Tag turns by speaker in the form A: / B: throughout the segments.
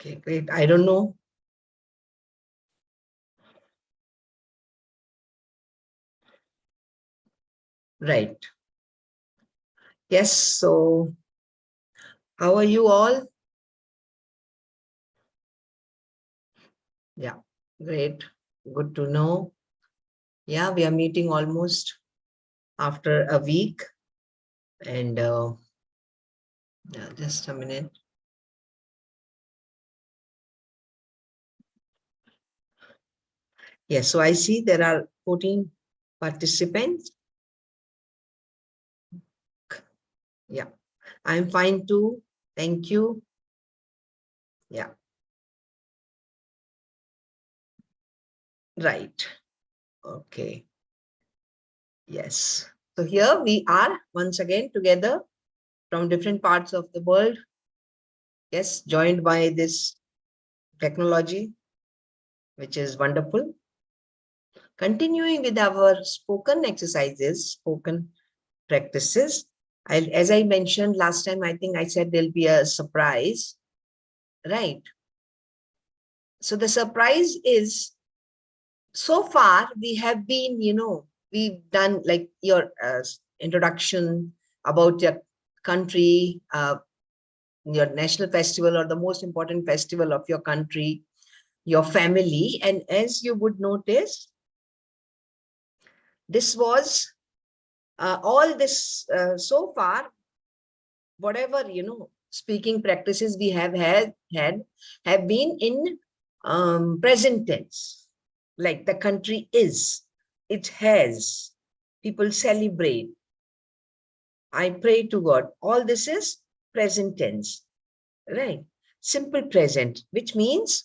A: Okay, great. I don't know. Right. Yes. So how are you all? Yeah, great. Good to know. Yeah, we are meeting almost after a week. And yeah, just a minute. Yes, so I see there are 14 participants. Yeah, I'm fine too. Thank you. Yeah, right. Okay. Yes. So here we are once again together from different parts of the world. Yes, joined by this technology, which is wonderful. Continuing with our spoken exercises, spoken practices. As I mentioned last time, I think I said there'll be a surprise, right? So the surprise is, so far we have been, we've done like your introduction about your country, your national festival or the most important festival of your country, your family. And as you would notice, this was all this so far, whatever, speaking practices we have had have been in present tense, like the country is, it has, people celebrate, I pray to God. All this is present tense, right? Simple present, which means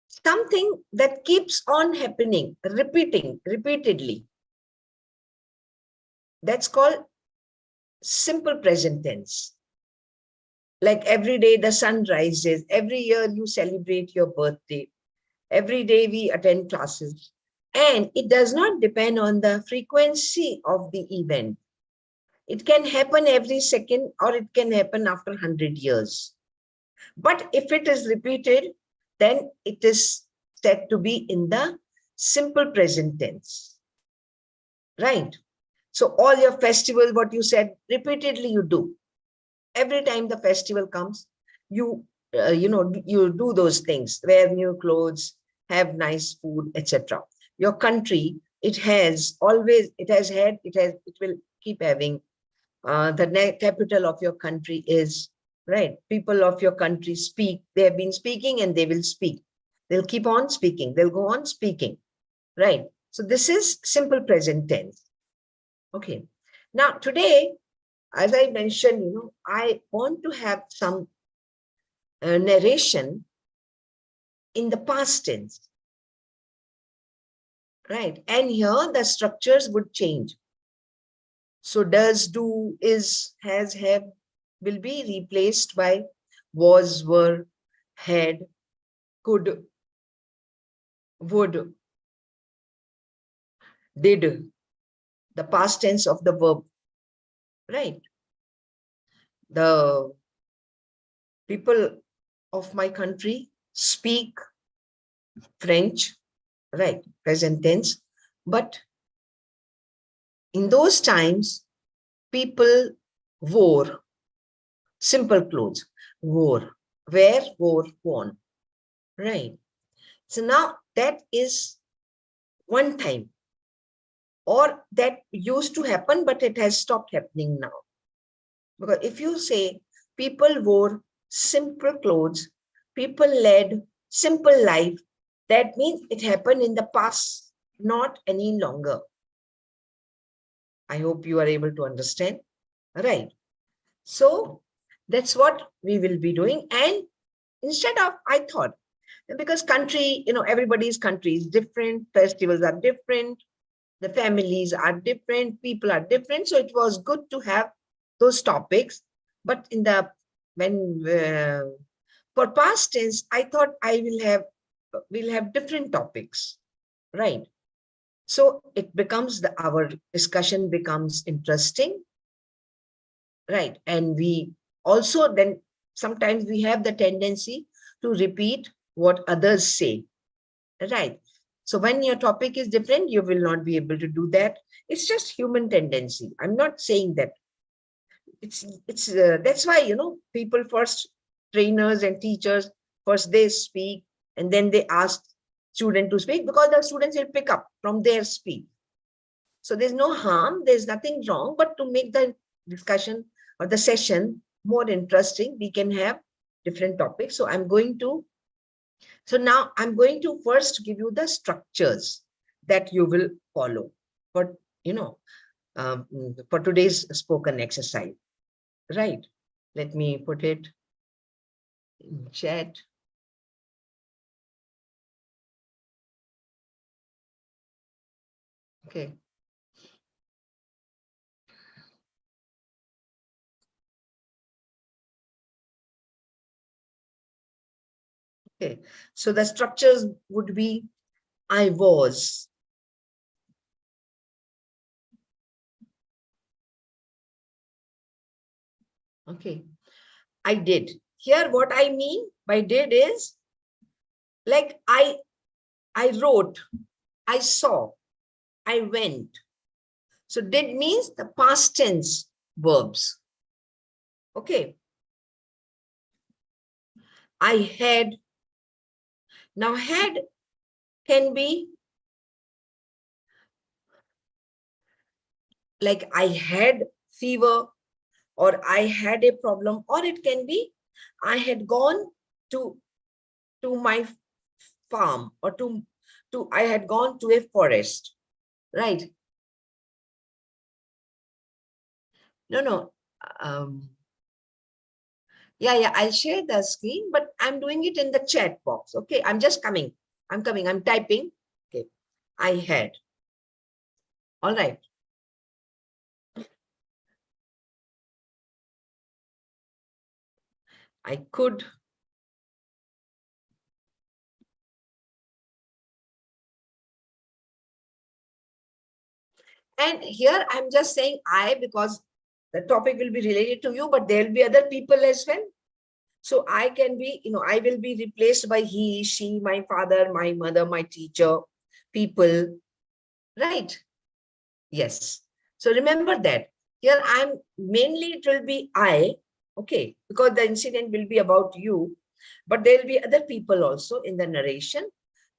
A: something that keeps on happening, repeating repeatedly. That's called simple present tense. Like every day the sun rises, every year you celebrate your birthday, every day we attend classes, and it does not depend on the frequency of the event. It can happen every second or it can happen after 100 years. But if it is repeated, then it is said to be in the simple present tense, right? So all your festival, what you said, repeatedly you do. Every time the festival comes, you you do those things, wear new clothes, have nice food, etc. Your country, it has always, it will keep having, the capital of your country is, right? People of your country speak, they have been speaking and they will speak, they'll keep on speaking, they'll go on speaking, right? So this is simple present tense. Okay, now today, as I mentioned, I want to have some narration in the past tense, right? And here the structures would change. So does, do, is, has, have will be replaced by was, were, had, could, would, did, the past tense of the verb, right? The people of my country speak French, right? Present tense. But in those times, people wore simple clothes, wore, wear, wore, worn, right? So now that is one time, or that used to happen, but it has stopped happening now. Because if you say people wore simple clothes, people led simple life, that means it happened in the past, not any longer. I hope you are able to understand, right? So that's what we will be doing. And instead of, I thought, because country, everybody's country is different, festivals are different, the families are different, people are different. So it was good to have those topics. But for past tense, I thought we'll have different topics, right? So it becomes our discussion becomes interesting, right? And we also then sometimes we have the tendency to repeat what others say, right? So when your topic is different, you will not be able to do that. It's just human tendency. I'm not saying that. That's why, people first, trainers and teachers, first they speak and then they ask student to speak, because the students will pick up from their speech. So there's no harm, there's nothing wrong, but to make the discussion or the session more interesting, we can have different topics. So now I'm going to first give you the structures that you will follow for, um, for today's spoken exercise, right? Let me put it in chat. Okay. Okay. So the structures would be: I was. Okay. I did. Here, what I mean by did is, like, I wrote, I saw, I went. So did means the past tense verbs. Okay. I had. Now had can be like I had fever, or I had a problem, or it can be I had gone to my farm, or to I had gone to a forest, right? No. Yeah, I'll share the screen, but I'm doing it in the chat box. Okay, I'm just coming. I'm typing. Okay, I had. All right. I could. And here I'm just saying I, because the topic will be related to you, but there will be other people as well. So I can be, I will be replaced by he, she, my father, my mother, my teacher, people, right? Yes. So remember that. Here I'm mainly, it will be I, okay, because the incident will be about you, but there will be other people also in the narration.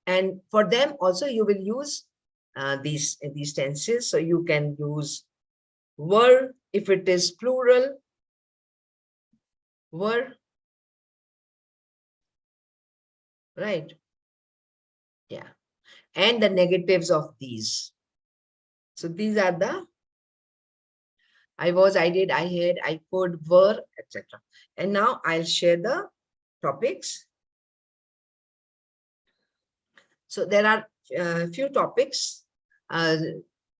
A: And for them also you will use these tenses. So you can use were if it is plural, were, right? Yeah. And the negatives of these. So these are the I was, I did, I had, I could, were, etc. And now I'll share the topics. So there are a few topics,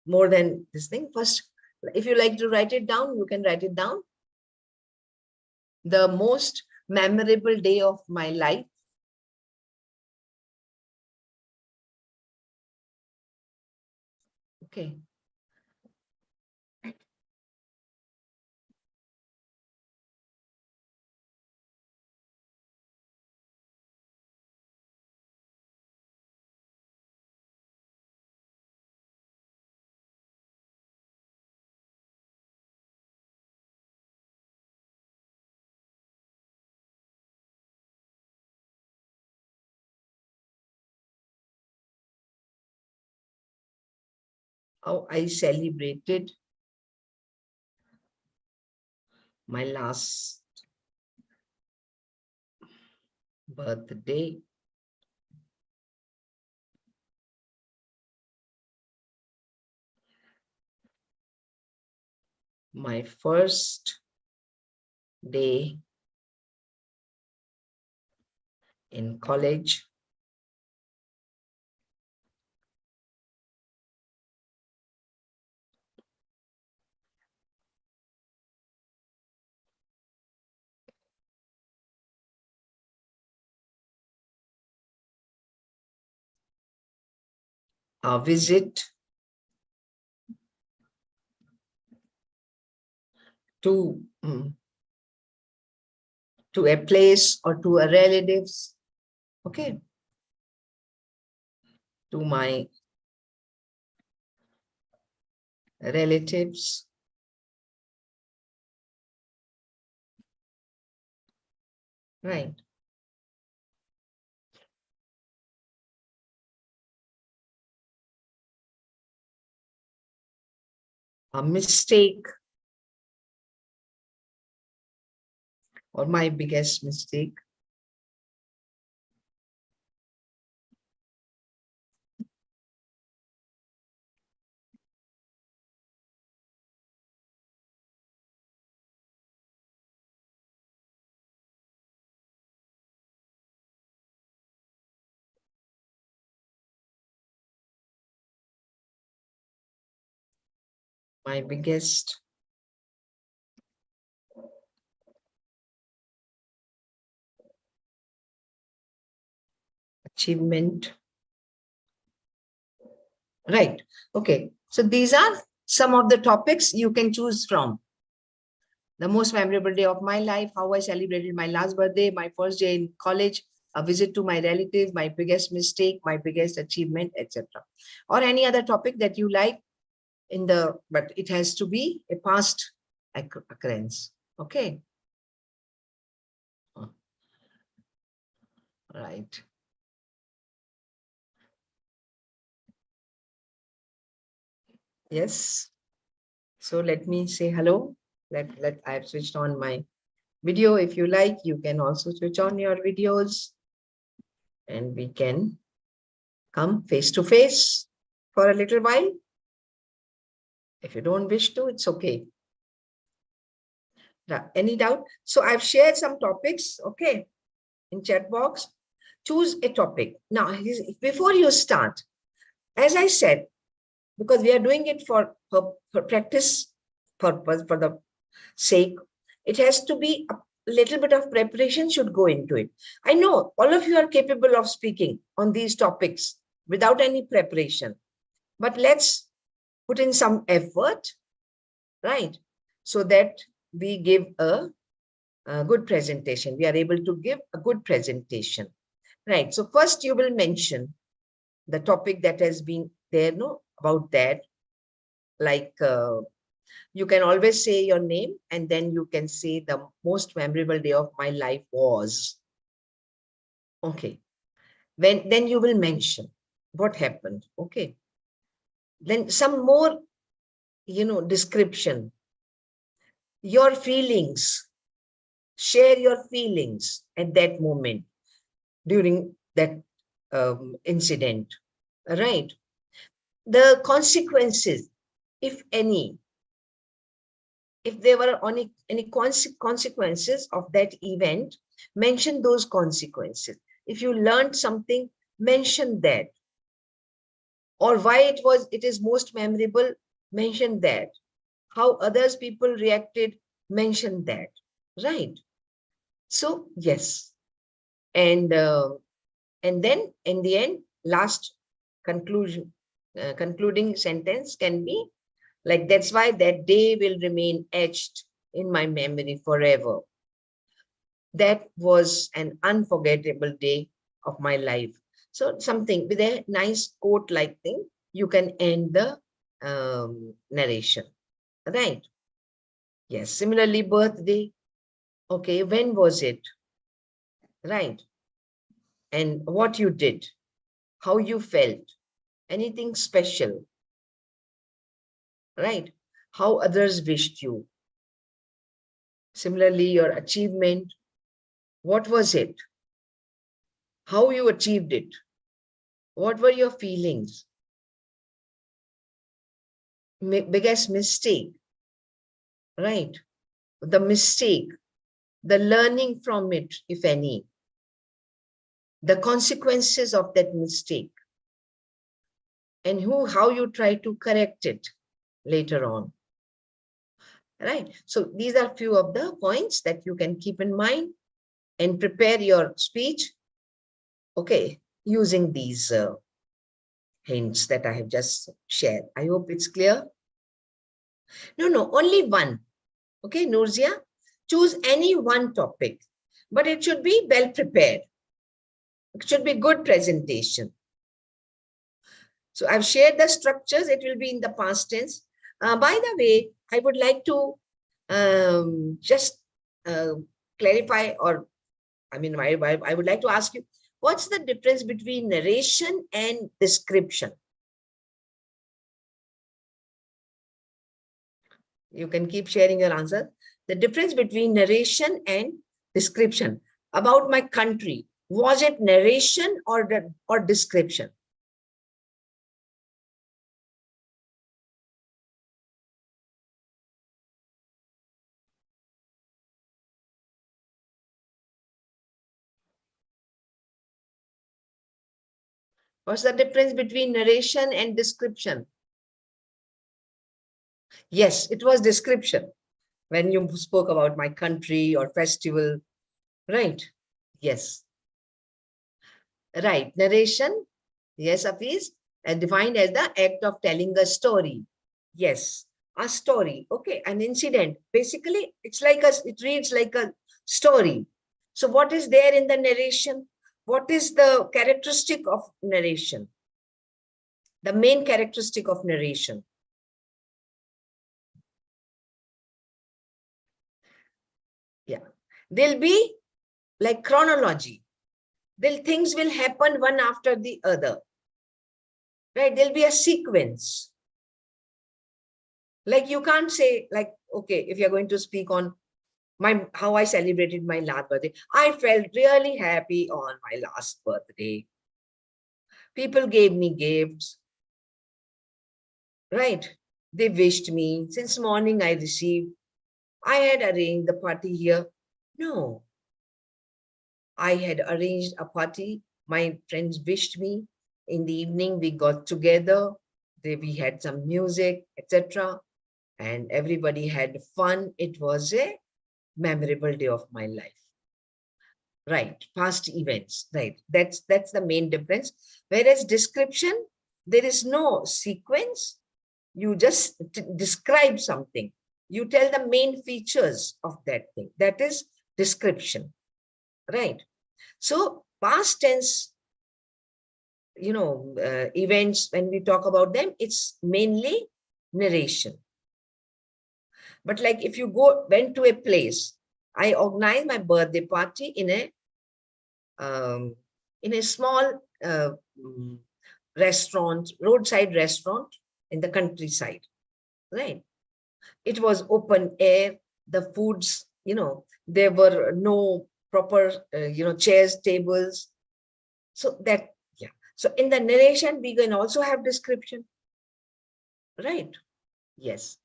A: more than this thing. First, if you like to write it down, you can write it down. The most memorable day of my life. Okay. How I celebrated my last birthday. My first day in college. A visit to a place or to a relatives. Okay. To my relatives, right? A mistake or my biggest mistake. My biggest achievement. Right. Okay. So these are some of the topics you can choose from. The most memorable day of my life, how I celebrated my last birthday, my first day in college, a visit to my relatives, my biggest mistake, my biggest achievement, etc. Or any other topic that you like in the, but it has to be a past occurrence. Okay. Right. Yes. So let me say hello. Let I've switched on my video. If you like, you can also switch on your videos and we can come face to face for a little while. If you don't wish to, it's okay. Any doubt? So I've shared some topics, okay, in chat box. Choose a topic. Now, before you start, as I said, because we are doing it for practice purpose, for the sake, it has to be a little bit of preparation should go into it. I know all of you are capable of speaking on these topics without any preparation, but let's put in some effort, right? So that we give a good presentation. We are able to give a good presentation, right? So first you will mention the topic that has been there, no, about that. Like you can always say your name and then you can say the most memorable day of my life was. Okay. Then you will mention what happened. Okay. Then some more, description, your feelings, share your feelings at that moment during that incident, right? The consequences, if any, if there were any consequences of that event, mention those consequences. If you learned something, mention that. Or why it is most memorable, mention that. How others people reacted, mention that, right? So yes, and then in the end, last concluding sentence can be like, that's why that day will remain etched in my memory forever. That was an unforgettable day of my life. So something with a nice quote like thing, you can end the narration, right? Yes. Similarly, birthday. Okay, when was it? Right. And what you did, how you felt, anything special, right? How others wished you. Similarly, your achievement, what was it? How you achieved it? What were your feelings? Biggest mistake, right? The mistake, the learning from it, if any, the consequences of that mistake, and how you try to correct it later on, right? So these are few of the points that you can keep in mind and prepare your speech, okay, using these hints that I have just shared. I hope it's clear. No, only one. Okay, Nurzia, choose any one topic, but it should be well prepared. It should be good presentation. So I've shared the structures. It will be in the past tense. By the way, I would like to just clarify, or I mean, I would like to ask you, what's the difference between narration and description? You can keep sharing your answer. The difference between narration and description about my country, was it narration or description? What's the difference between narration and description? Yes, it was description when you spoke about my country or festival, right? Yes, right. Narration, yes, Afiz, defined as the act of telling a story. Yes, a story. Okay, an incident. Basically, it reads like a story. So what is there in the narration? What is the characteristic of narration? The main characteristic of narration. Yeah. There'll be like chronology. Things will happen one after the other. Right? There'll be a sequence. Like you can't say, like, okay, if you're going to speak on how I celebrated my last birthday, I felt really happy on my last birthday. People gave me gifts, right? They wished me. Since morning I received. I had arranged the party here. No, I had arranged a party. My friends wished me. In the evening, we got together. We had some music, etc. And everybody had fun. It was a memorable day of my life. Right, past events. Right, that's the main difference. Whereas description, there is no sequence. You just describe something. You tell the main features of that thing. That is description. Right. So past tense, events, when we talk about them, it's mainly narration. But like if you went to a place, I organized my birthday party um, in a small mm, restaurant, roadside restaurant in the countryside, right? It was open air, the foods, there were no proper, chairs, tables. So that, yeah. So in the narration, we can also have description, right? Yes.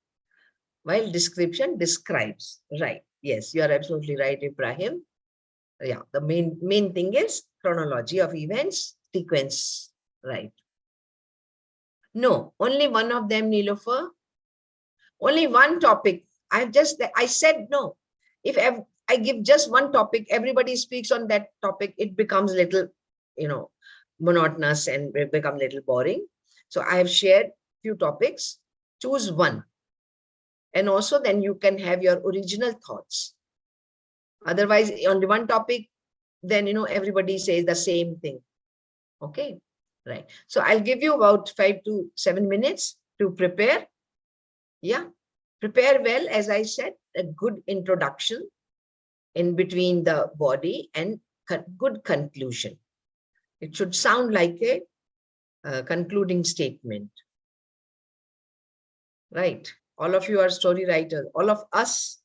A: While description describes, right? Yes, you are absolutely right, Ibrahim. Yeah, the main thing is chronology of events, sequence, right? No, only one of them, Nilofer. Only one topic. I said no. If I give just one topic, everybody speaks on that topic, it becomes little, monotonous and it become little boring. So I have shared few topics. Choose one. And also then you can have your original thoughts. Otherwise, on the one topic, then, everybody says the same thing. Okay. Right. So I'll give you about 5 to 7 minutes to prepare. Yeah. Prepare well, as I said, a good introduction in between the body and good conclusion. It should sound like a concluding statement, right? All of you are story writers. All of us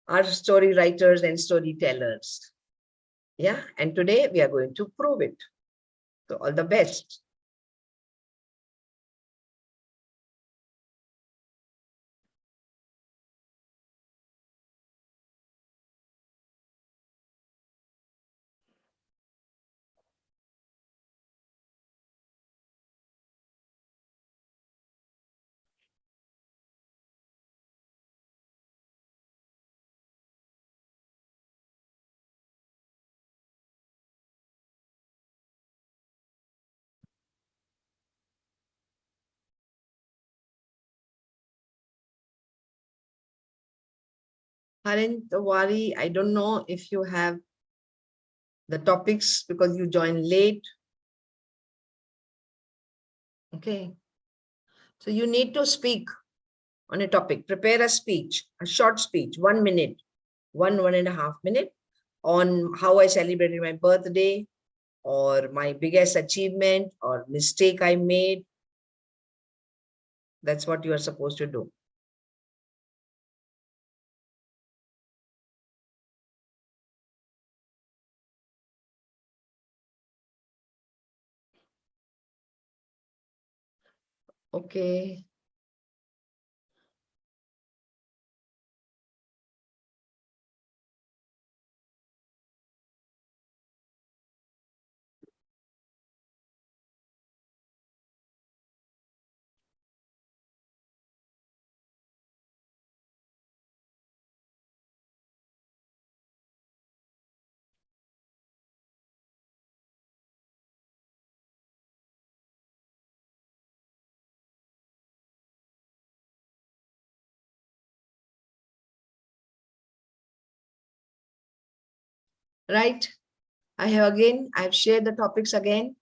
A: are story writers and storytellers. Yeah, and today we are going to prove it. So all the best. Harin Tawari, I don't know if you have the topics because you joined late. Okay. So you need to speak on a topic. Prepare a speech, a short speech, 1 minute, 1.5 minute on how I celebrated my birthday or my biggest achievement or mistake I made. That's what you are supposed to do. Okay. Right. I've shared the topics again.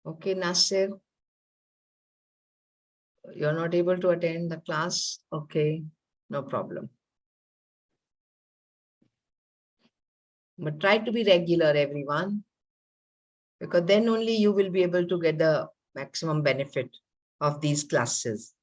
A: Okay, Nasir, you're not able to attend the class. Okay, no problem. But try to be regular, everyone, because then only you will be able to get the maximum benefit of these classes.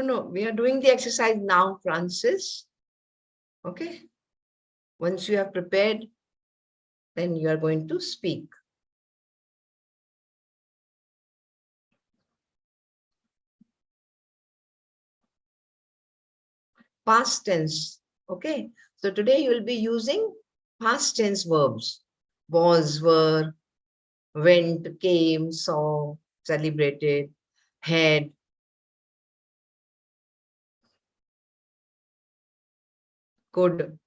A: No, we are doing the exercise now, Francis. Okay. Once you have prepared, then you are going to speak. Past tense. Okay. So today you will be using past tense verbs. Was, were, went, came, saw, celebrated, had, could.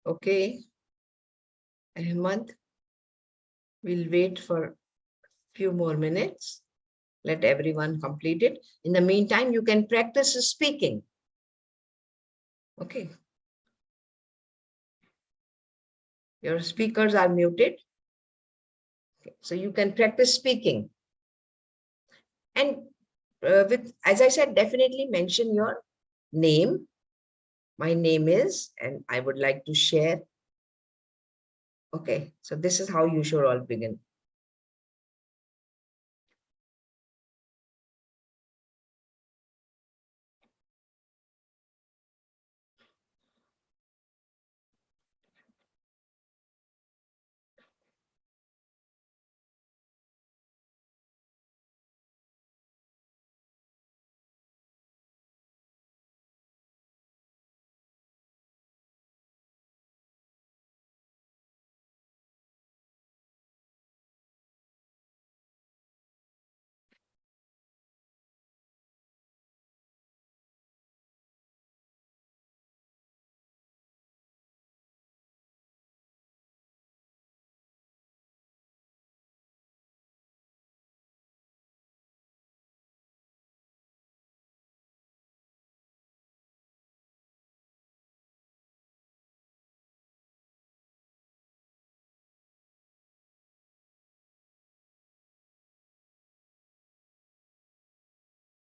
A: Okay, Ahmad, we'll wait for a few more minutes. Let everyone complete it. In the meantime, you can practice speaking. Okay. Your speakers are muted. Okay. So you can practice speaking. And as I said, definitely mention your name. My name is, and I would like to share. Okay. So this is how you should all begin.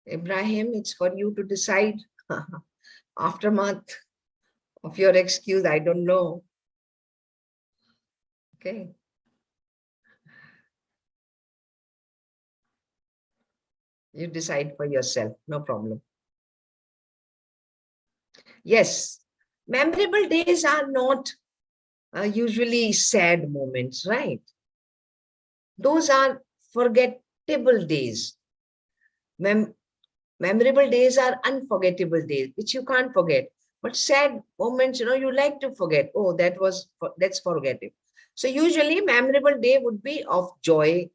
A: Ibrahim, it's for you to decide. Aftermath of your excuse, I don't know. Okay. You decide for yourself, no problem. Yes, memorable days are not usually sad moments, right? Those are forgettable days. Memorable days are unforgettable days, which you can't forget. But sad moments, you like to forget. Oh, that's forgettable. So usually memorable day would be of joy,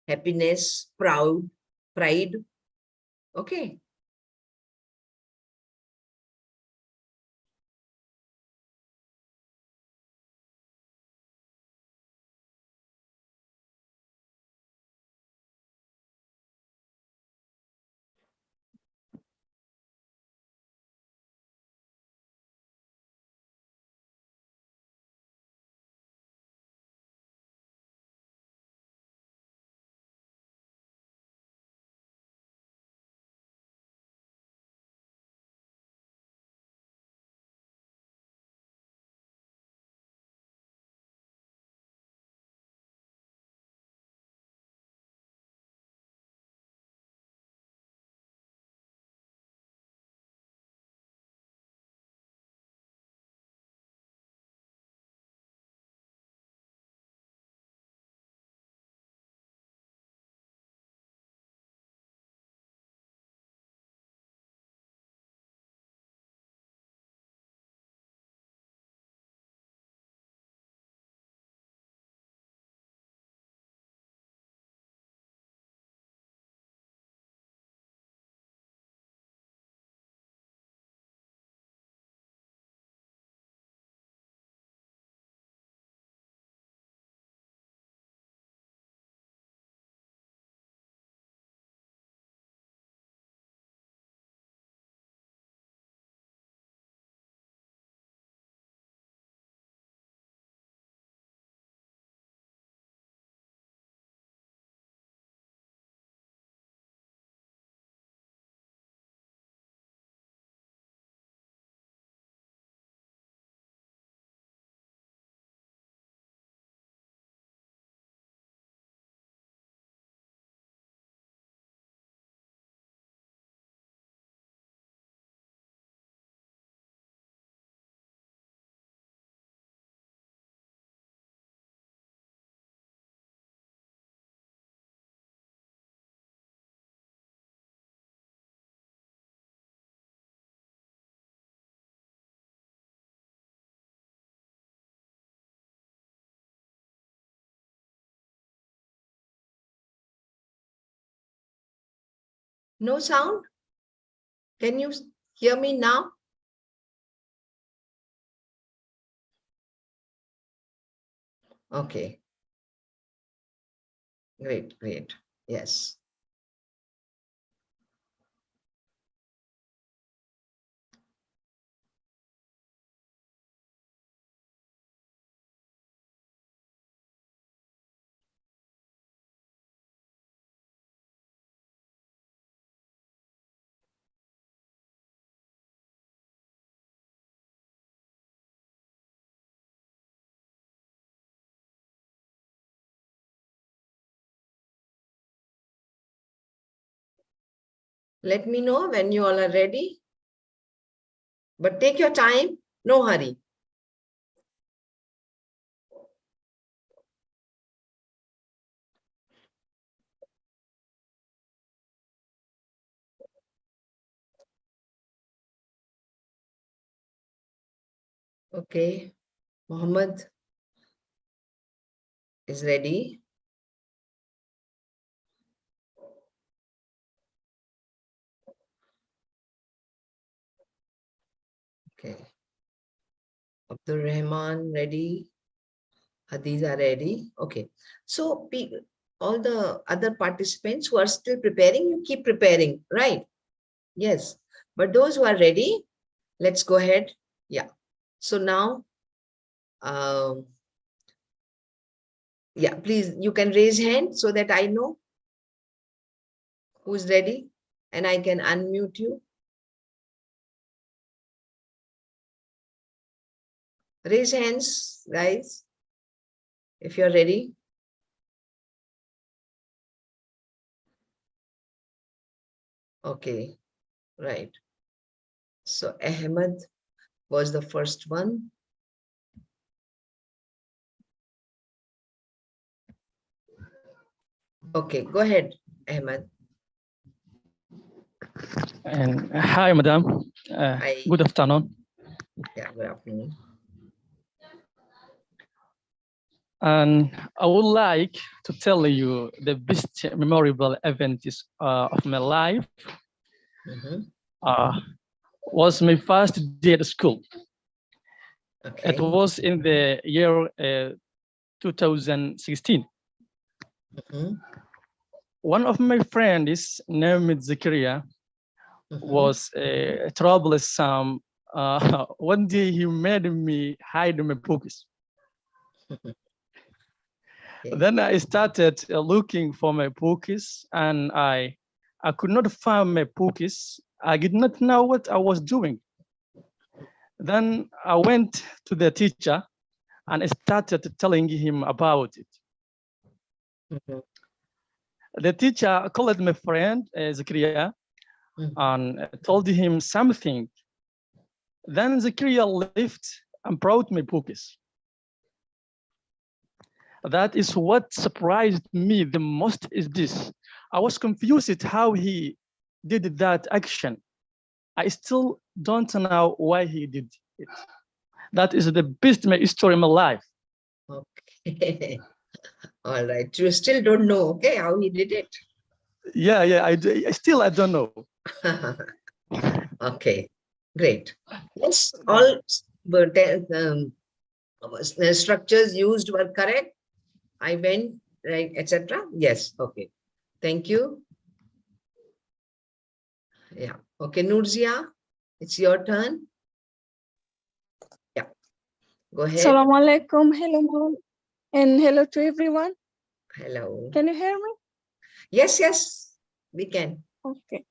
A: happiness, pride. Okay. No sound? Can you hear me now? Okay. Great, great. Yes. Let me know when you all are ready. But take your time, no hurry. Okay, Mohammed is ready. Okay. Abdul Rahman ready. Hadiza ready. Okay. So all the other participants who are still preparing, you keep preparing, right? Yes. But those who are ready, let's go ahead. Yeah. So now, yeah, please, you can raise hand so that I know who's ready and I can unmute you. Raise hands, guys, if you're ready. Okay, right. So Ahmed was the first one. Okay, go ahead, Ahmed.
B: And hi, madam.
A: Hi.
B: Good afternoon.
A: Yeah, good afternoon.
B: And I would like to tell you the best memorable event of my life was my first day at school.
A: Okay.
B: It was in the year 2016. One of my friends named Zakaria was troublesome. One day he made me hide my books. Then I started looking for my books, and I could not find my books. I did not know what I was doing. Then I went to the teacher and I started telling him about it. The teacher called my friend Zakaria and told him something. Then Zakaria left and brought my books. That is what surprised me the most is this. I was confused how he did that action. I still don't know why he did it. That is the best story in my life.
A: Okay. All right. You still don't know, okay, how he did it?
B: Yeah, I don't know.
A: Okay, great. Yes, all structures used were correct. I went, right, etc. Yes, okay. Thank you. Yeah. Okay, Nurzia, it's your turn. Yeah. Go ahead.
C: Assalamu alaikum. Hello, mom. And hello to everyone.
A: Hello.
C: Can you hear me?
A: Yes, yes, we can.
C: Okay.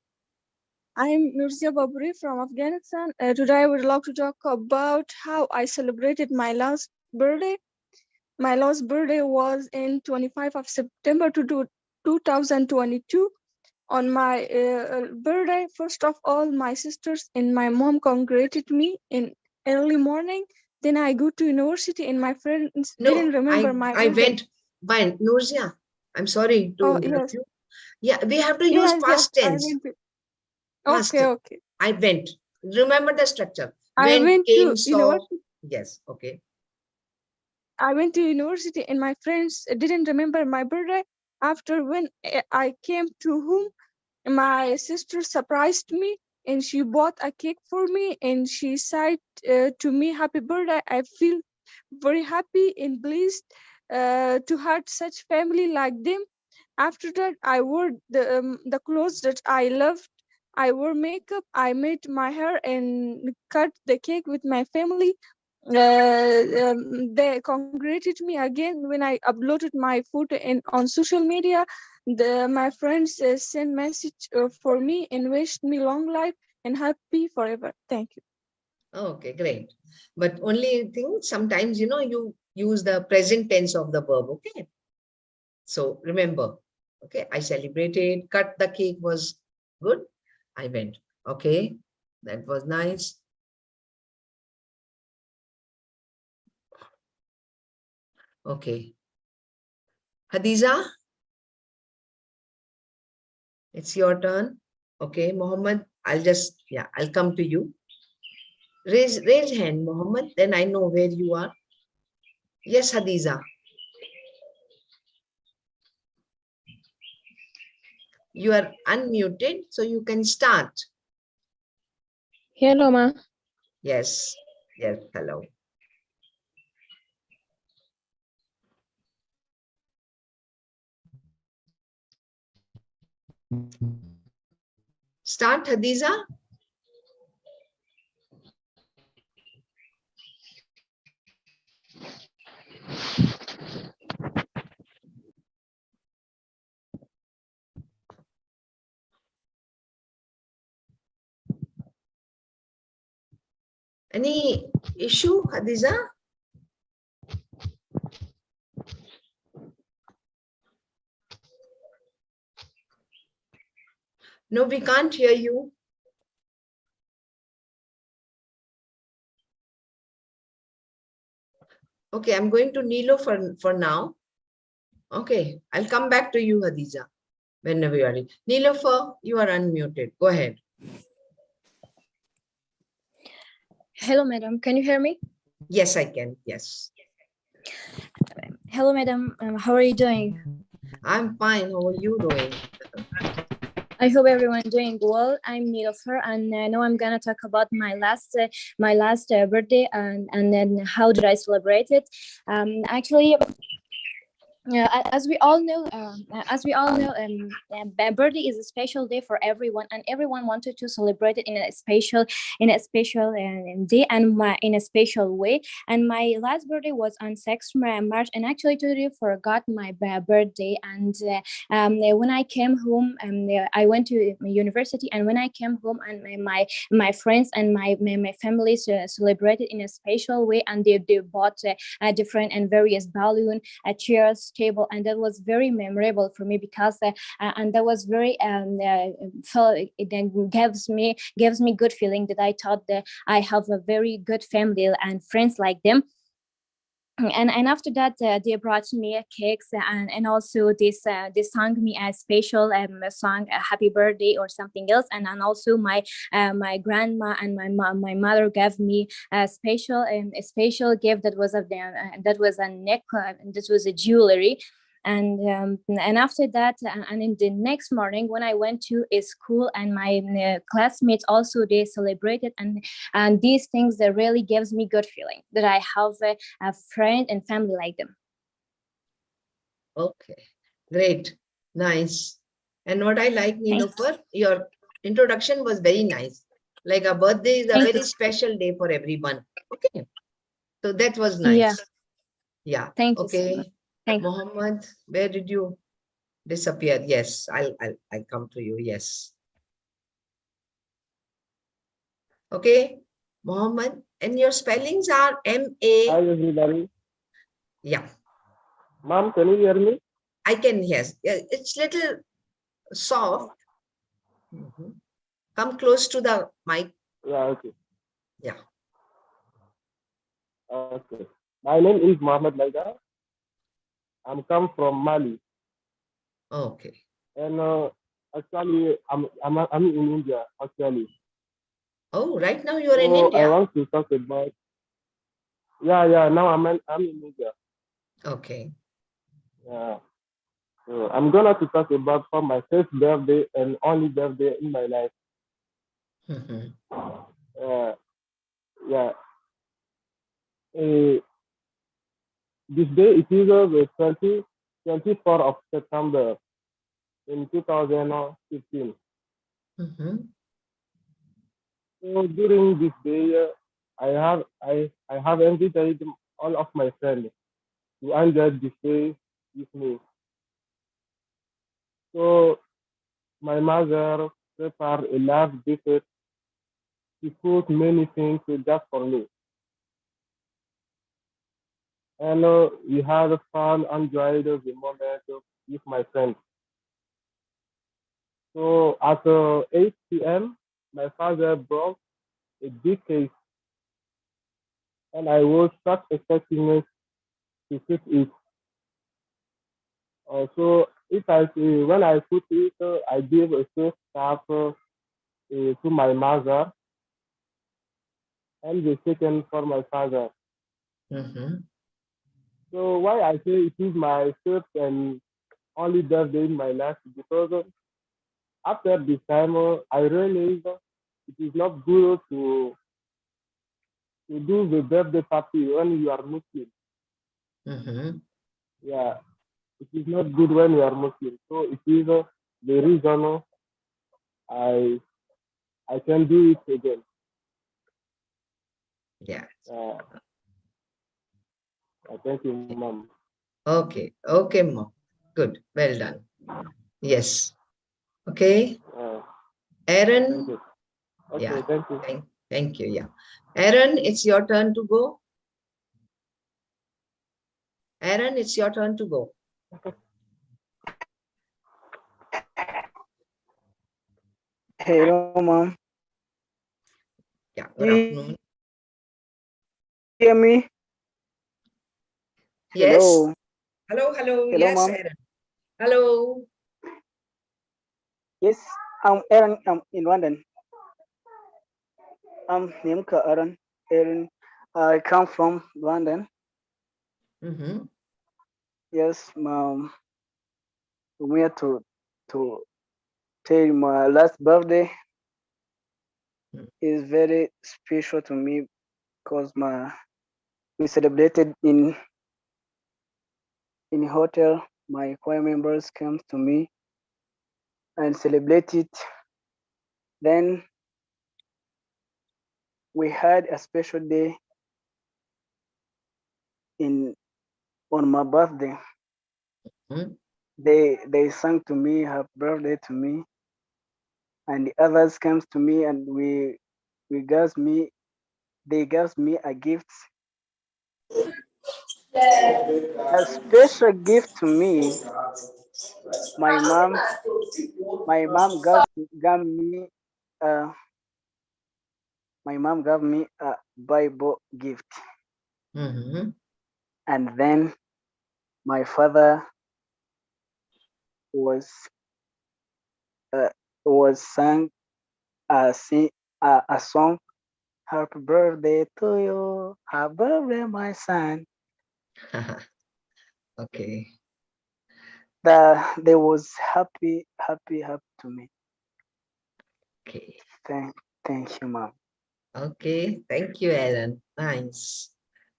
C: I'm Nurzia Baburi from Afghanistan. Today I would like to talk about how I celebrated my last birthday. My last birthday was in 25th of September 2022. On my birthday, first of all, my sisters and my mom congratulated me in early morning. Then I go to university and my friends didn't remember my birthday.
A: Fine, Nurzia, I'm sorry to interrupt you. Yeah, we have to use past tense.
C: Okay.
A: I went. Remember the structure.
C: I went to university.
A: Yes, okay.
C: I went to university and my friends didn't remember my birthday. After when I came to home, my sister surprised me and she bought a cake for me and she said to me, "Happy birthday." I feel very happy and pleased. to have such family like them. After that, I wore the clothes that I loved. I wore makeup. I made my hair and cut the cake with my family. They congratulated me again when I uploaded my photo on social media. My friends sent message for me and wished me long life and happy forever. Thank you.
A: Okay, great. But only thing, sometimes, you use the present tense of the verb, okay? So remember, okay, I celebrated, cut the cake was good. I went, okay, that was nice. Okay. Hadiza, it's your turn. Okay, Mohammed, I'll come to you. Raise hand, Mohammed, then I know where you are. Yes, Hadiza. You are unmuted, so you can start.
D: Hello, ma.
A: Yes, yes, hello. Start, Hadiza. Any issue, Hadiza? No, we can't hear you. Okay, I'm going to Nilo for now. Okay, I'll come back to you, Hadiza, whenever you are ready. Nilofer, you are unmuted. Go ahead.
D: Hello, madam. Can you hear me?
A: Yes, I can. Yes.
D: Hello, madam. How are you doing?
A: I'm fine. How are you doing?
D: I hope everyone doing well. I'm Nilofer, and now I'm gonna talk about my last birthday and then how did I celebrate it. Actually, as we all know, birthday is a special day for everyone, and everyone wanted to celebrate it in a special day and in a special way. And my last birthday was on 6th March, and actually totally forgot my birthday. And when I came home, I went to university, and when I came home, and my friends and my family celebrated in a special way, and they bought different and various balloon, chairs, table, and that was very memorable for me because and that was very it then gives me good feeling that I thought that I have a very good family and friends like them. And after that, they brought me cakes, and also they sung me a special song, happy birthday or something else. And also my grandma and my mother gave me a special gift that was a neck, that was a jewelry. And after that, and in the next morning when I went to a school, and my classmates also, they celebrated, and these things that really gives me good feeling that I have a friend and family like them.
A: Okay, great, nice. And what I like, Nilofer, your introduction was very nice. Like a birthday is a
D: Thank
A: very
D: you.
A: special day for everyone. Okay, so that was nice. Yeah.
D: Thank you.
A: Okay,
D: Thank you.
A: Mohammed, where did you disappear? Yes, I'll come to you. Yes. Okay, Mohammed, and your spellings are M-A.
E: Hi, everybody.
A: Yeah,
E: Mom, can you hear me?
A: I can hear. Yeah, it's little soft. Come close to the mic.
E: Yeah, okay.
A: Yeah.
E: Okay. My name is Mohammed Laida. I'm come from Mali.
A: Okay.
E: And actually, I'm in India, actually.
A: Oh, right now you are in
E: So I
A: India.
E: want to talk about, yeah, now I'm in India.
A: Okay.
E: Yeah. So I'm gonna to talk about for my first birthday and only birthday in my life. Yeah. Uh, this day it is the 24th of September in 2015. So during this day, I have invited all of my friends to enjoy this day with me. So my mother prepared a large buffet. She cooked many things just for me. And we had fun, enjoyed the moment with my friends. So at 8 p.m., my father brought a big cake, and I was not expecting it to fit it. So when I put it, I gave a first tap to my mother and the second for my father. So why I say it is my first and only birthday in my life, because after this time I realized it is not good to do the birthday party when you are Muslim. Yeah, it is not good when you are Muslim. So it is the reason I can do it again.
A: Yeah.
E: Thank you, Mom.
A: Okay, Mom. Good, well done. Yes. Okay. Aaron.
E: Thank you. Okay,
A: Yeah.
E: thank you.
A: Thank you. Yeah. Aaron, it's your turn to go. Aaron, it's your turn to go.
F: Hello, Mom.
A: Yeah, good afternoon.
F: Hear me?
A: Yes.
F: Hello.
A: Hello, yes,
F: Mom.
A: Aaron. Hello.
F: Yes, I'm Aaron. I'm in London. I'm Nimka Aaron. I come from London. Yes, Mom. I'm here to tell you my last birthday is very special to me because we celebrated in hotel. My choir members came to me and celebrated. Then we had a special day on my birthday. They sang to me happy birthday to me, and the others came to me and they gave me a gift. A special gift to me. My mom gave me a Bible gift. And then my father was sang a song. Happy birthday to you. Happy birthday, my son.
A: Okay.
F: They was happy to me.
A: Okay.
F: Thank you, Mom.
A: Okay, thank you, Aaron. Nice.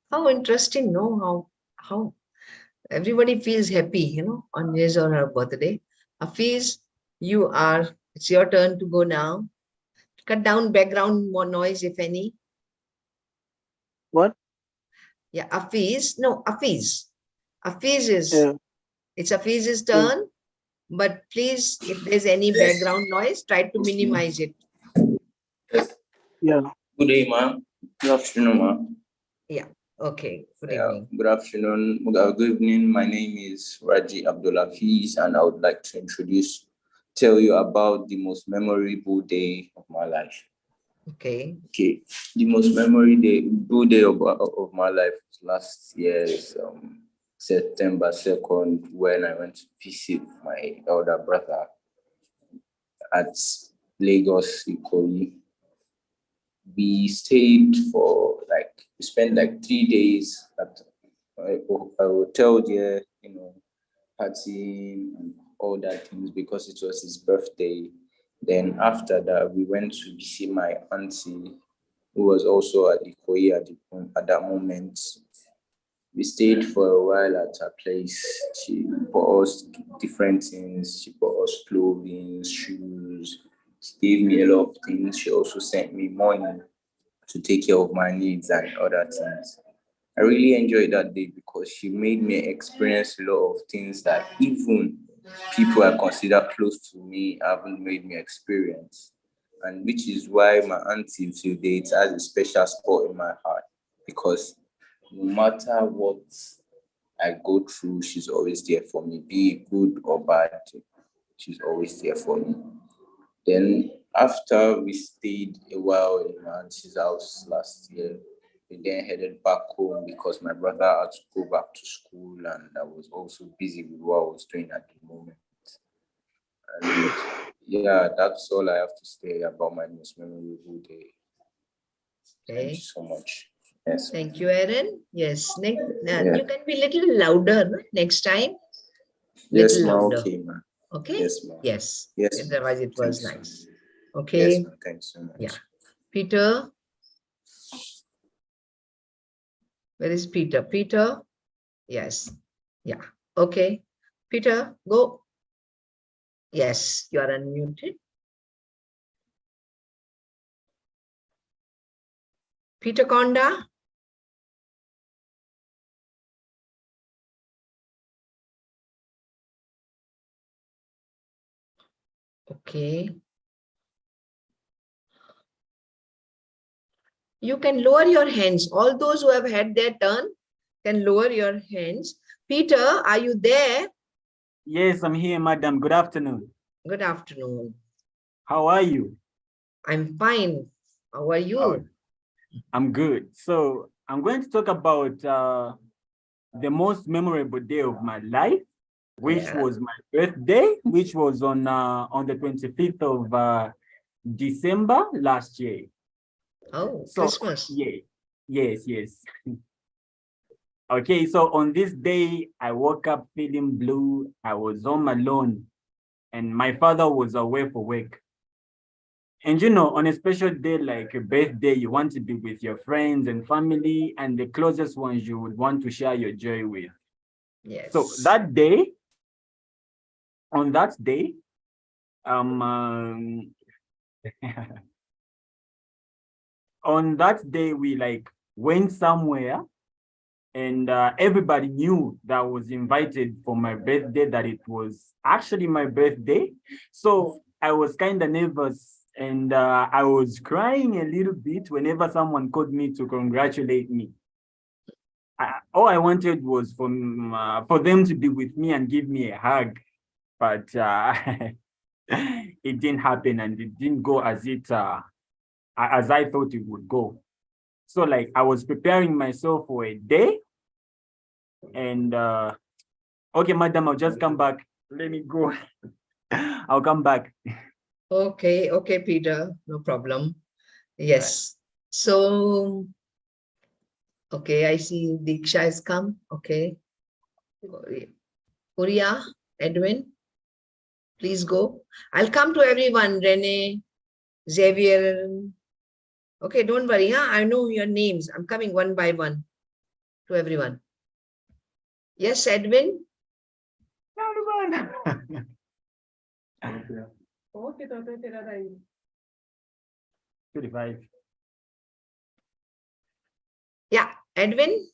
A: How interesting, no? How everybody feels happy, on his or her birthday. Hafiz, it's your turn to go now. Cut down background noise, if any.
F: What?
A: Yeah, Hafiz. It's Hafiz's turn, but please, if there's any background noise, try to minimize it.
F: Yeah.
G: Good day, ma'am. Good afternoon, ma'am.
A: Yeah. Okay. Good evening.
G: Good afternoon. Good evening. My name is Raji Abdulhafiz, and I would like to tell you about the most memorable day of my life.
A: Okay.
G: The most memorable day of my life was last year's September 2nd, when I went to visit my elder brother at Lagos, Ikoyi. We spent 3 days at a hotel there, partying and all that things, because it was his birthday. Then after that, we went to visit my auntie, who was also at Ikoyi at that moment. We stayed for a while at her place. She bought us different things. She bought us clothing, shoes. She gave me a lot of things. She also sent me money to take care of my needs and other things. I really enjoyed that day because she made me experience a lot of things that even people I consider close to me haven't made me experience. And which is why my auntie till date has a special spot in my heart, because no matter what I go through, she's always there for me, be it good or bad. She's always there for me. Then after we stayed a while in my auntie's house last year, we then headed back home because my brother had to go back to school and I was also busy with what I was doing at the moment. And yeah, that's all I have to say about my most memorable day. Thank you so much. Yes.
A: Thank you, Aaron. Yes. Next,
G: Yeah.
A: you can be a little louder next time.
G: Yes,
A: Little
G: ma'am.
A: louder.
G: Okay, ma'am.
A: Okay.
G: Yes, ma'am.
A: Yes.
G: Yes.
A: Otherwise, it was
G: Thanks.
A: nice. Okay.
G: Yes, ma'am. Thanks so much.
A: Yeah. Peter. Where is Peter? Peter. Yes. Yeah. Okay. Peter, go. Yes, you are unmuted. Peter Konda. Okay. You can lower your hands. All those who have had their turn can lower your hands. Peter, are you there?
H: Yes, I'm here, madam. Good afternoon.
A: Good afternoon.
H: How are you?
A: I'm fine. How are you?
H: Oh, I'm good. So I'm going to talk about the most memorable day of my life, which was my birthday, which was on the 25th of December last year.
A: Oh,
H: so,
A: Christmas.
H: Yeah, yes. Okay, so on this day, I woke up feeling blue. I was home alone, and my father was away for work. And you know, on a special day like a birthday, you want to be with your friends and family, and the closest ones you would want to share your joy with.
A: Yes.
H: So that day, on that day, on that day, we like went somewhere, and everybody knew that I was invited for my birthday, that it was actually my birthday. So I was kind of nervous, and I was crying a little bit whenever someone called me to congratulate me. All I wanted was for them to be with me and give me a hug, but it didn't happen, and it didn't go as I thought it would go. So like I was preparing myself for a day, and okay, madam, I'll just come back. Let me go. I'll come back.
A: Okay, Peter, no problem. Yes. So, okay, I see Diksha has come. Okay. Uriya, Edwin, please go. I'll come to everyone. Rene, Xavier. Okay, don't worry. Huh? I know your names. I'm coming one by one to everyone. Yes, Edwin.
H: 35.
A: Yeah, Edwin.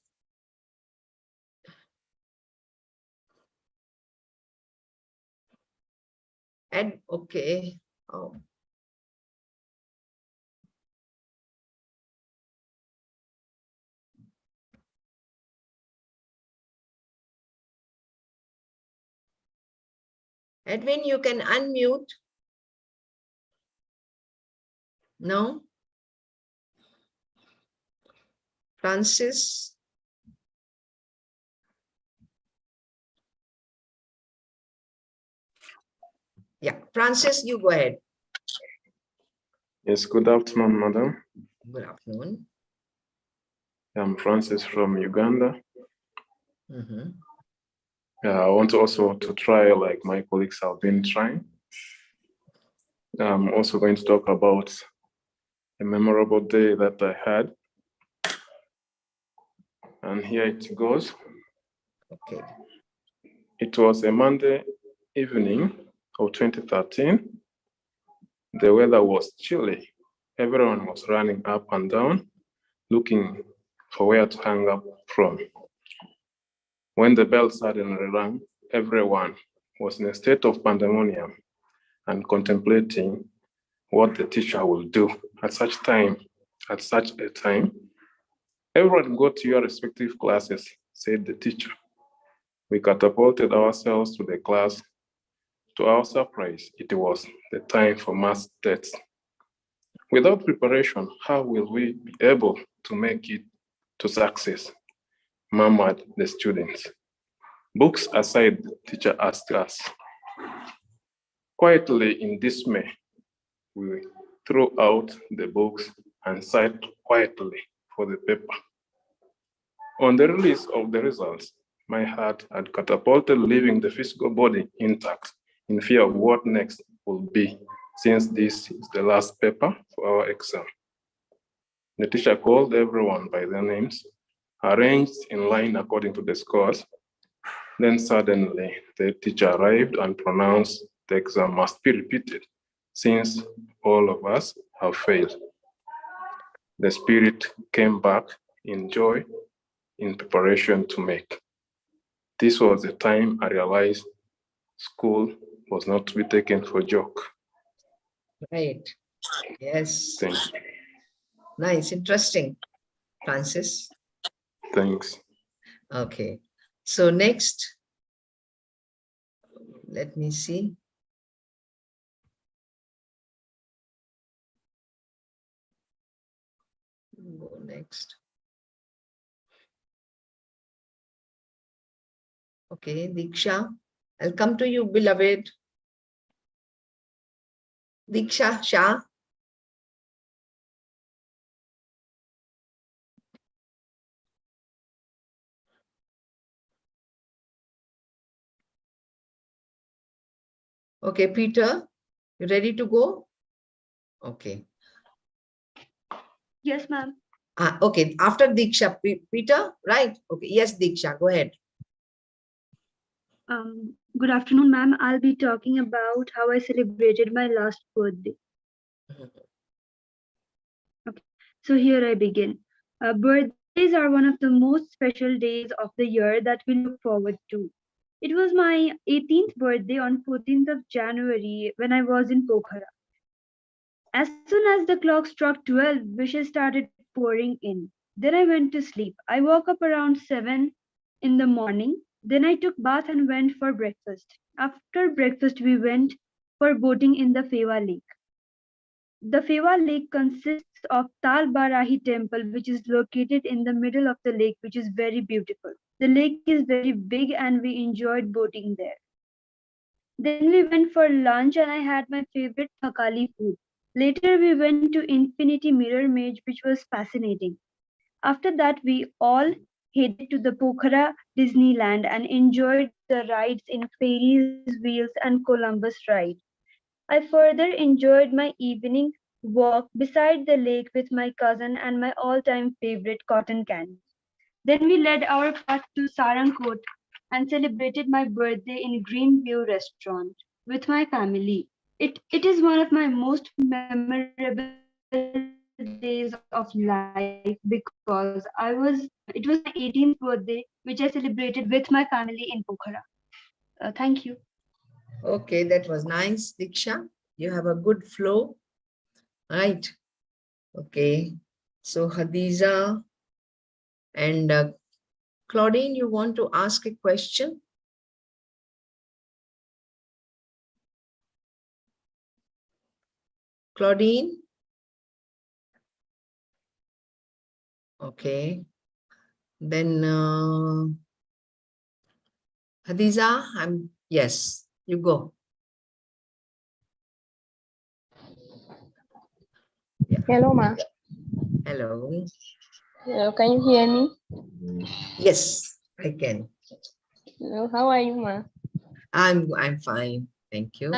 A: Okay. Oh. Edwin, you can unmute. No? Francis? Yeah, Francis, you go ahead.
I: Yes, good afternoon, madam.
A: Good afternoon.
I: I'm Francis from Uganda.
A: Mm-hmm.
I: I want also to try like my colleagues have been trying. I'm also going to talk about a memorable day that I had. And here it goes.
A: Okay.
I: It was a Monday evening of 2013. The weather was chilly. Everyone was running up and down, looking for where to hang up from. When the bell suddenly rang, everyone was in a state of pandemonium and contemplating what the teacher will do at such a time. Everyone go to your respective classes, said the teacher. We catapulted ourselves to the class. To our surprise, it was the time for math tests. Without preparation, how will we be able to make it to success? Murmured the students. Books aside, the teacher asked us. Quietly in dismay, we threw out the books and sat quietly for the paper. On the release of the results, my heart had catapulted, leaving the physical body intact in fear of what next will be, since this is the last paper for our exam. The teacher called everyone by their names, arranged in line according to the scores. Then suddenly, the teacher arrived and pronounced the exam must be repeated, since all of us have failed. The spirit came back in joy, in preparation to make. This was the time I realized school was not to be taken for a joke.
A: Right. Yes.
I: Thanks.
A: Nice. Interesting. Francis.
I: Thanks.
A: Okay. So next, let me see. Go next. Okay, Diksha, I'll come to you, beloved. Diksha Shah. Okay, Peter, you ready to go? Okay.
J: Yes, ma'am.
A: Okay, after Diksha, Peter, right? Okay, yes, Diksha, go ahead.
J: Good afternoon, ma'am. I'll be talking about how I celebrated my last birthday. Okay, so here I begin. Birthdays are one of the most special days of the year that we look forward to. It was my 18th birthday on 14th of January when I was in Pokhara. As soon as the clock struck 12, wishes started pouring in. Then I went to sleep. I woke up around 7 in the morning. Then I took bath and went for breakfast. After breakfast, we went for boating in the Fewa Lake. The Fewa Lake consists of Tal Barahi temple, which is located in the middle of the lake, which is very beautiful. The lake is very big and we enjoyed boating there. Then we went for lunch and I had my favorite thakali food. Later we went to Infinity Mirror Maze, which was fascinating. After that, we all headed to the Pokhara Disneyland and enjoyed the rides in Ferris wheels and Columbus ride. I further enjoyed my evening walk beside the lake with my cousin and my all-time favorite cotton candy. Then we led our path to Sarangkot and celebrated my birthday in Greenview restaurant with my family. It is one of my most memorable days of life because it was my 18th birthday, which I celebrated with my family in Pokhara. Thank you.
A: Okay, that was nice, Diksha. You have a good flow. Right. Okay. So Hadiza and Claudine, you want to ask a question? Claudine? Okay. Then Hadiza, yes, you go. Yeah.
K: Hello, ma.
A: Hello.
K: Hello, can you hear me?
A: Yes, I can.
K: Hello, how are you, ma?
A: I'm fine, thank you.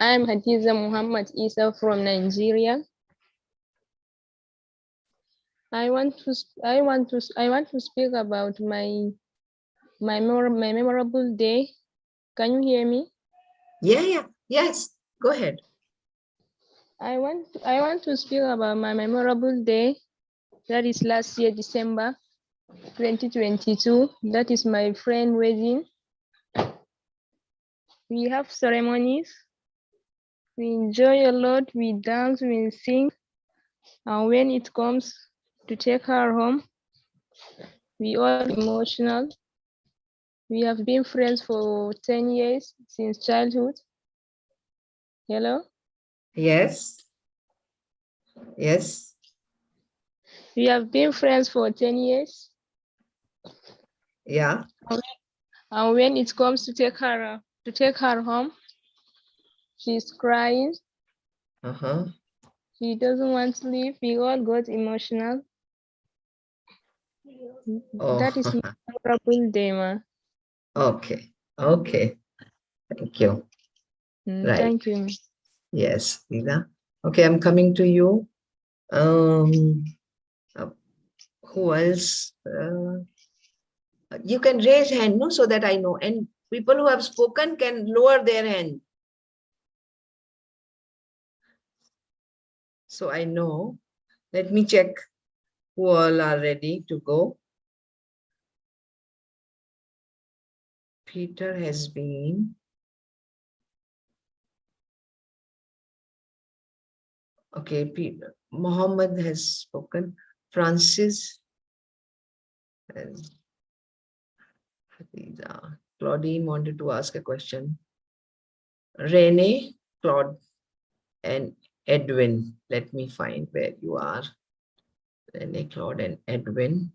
K: I'm Hadiza Muhammad Isa from Nigeria. I want to speak about my memorable day. Can you hear me?
A: Yeah. Yes. Go ahead.
K: I want to speak about my memorable day. That is last year, December 2022. That is my friend wedding. We have ceremonies. We enjoy a lot. We dance, we sing. And when it comes to take her home, we all emotional. We have been friends for 10 years since childhood. Hello?
A: Yes. Yes.
K: We have been friends for 10 years.
A: Yeah.
K: And when it comes to take her home, she's crying. She doesn't want to leave. We all got emotional.
A: Oh.
K: That is my memorable day, ma.
A: Okay. Thank you. Right.
K: Thank you.
A: Yes, Lila. Okay, I'm coming to you. Who else? You can raise hand, no, so that I know. And people who have spoken can lower their hand. So I know. Let me check who all are ready to go. Peter has been. Okay, Peter. Mohammed has spoken. Francis. And Claudine wanted to ask a question. Rene, Claude, and Edwin. Let me find where you are. Rene, Claude, and Edwin.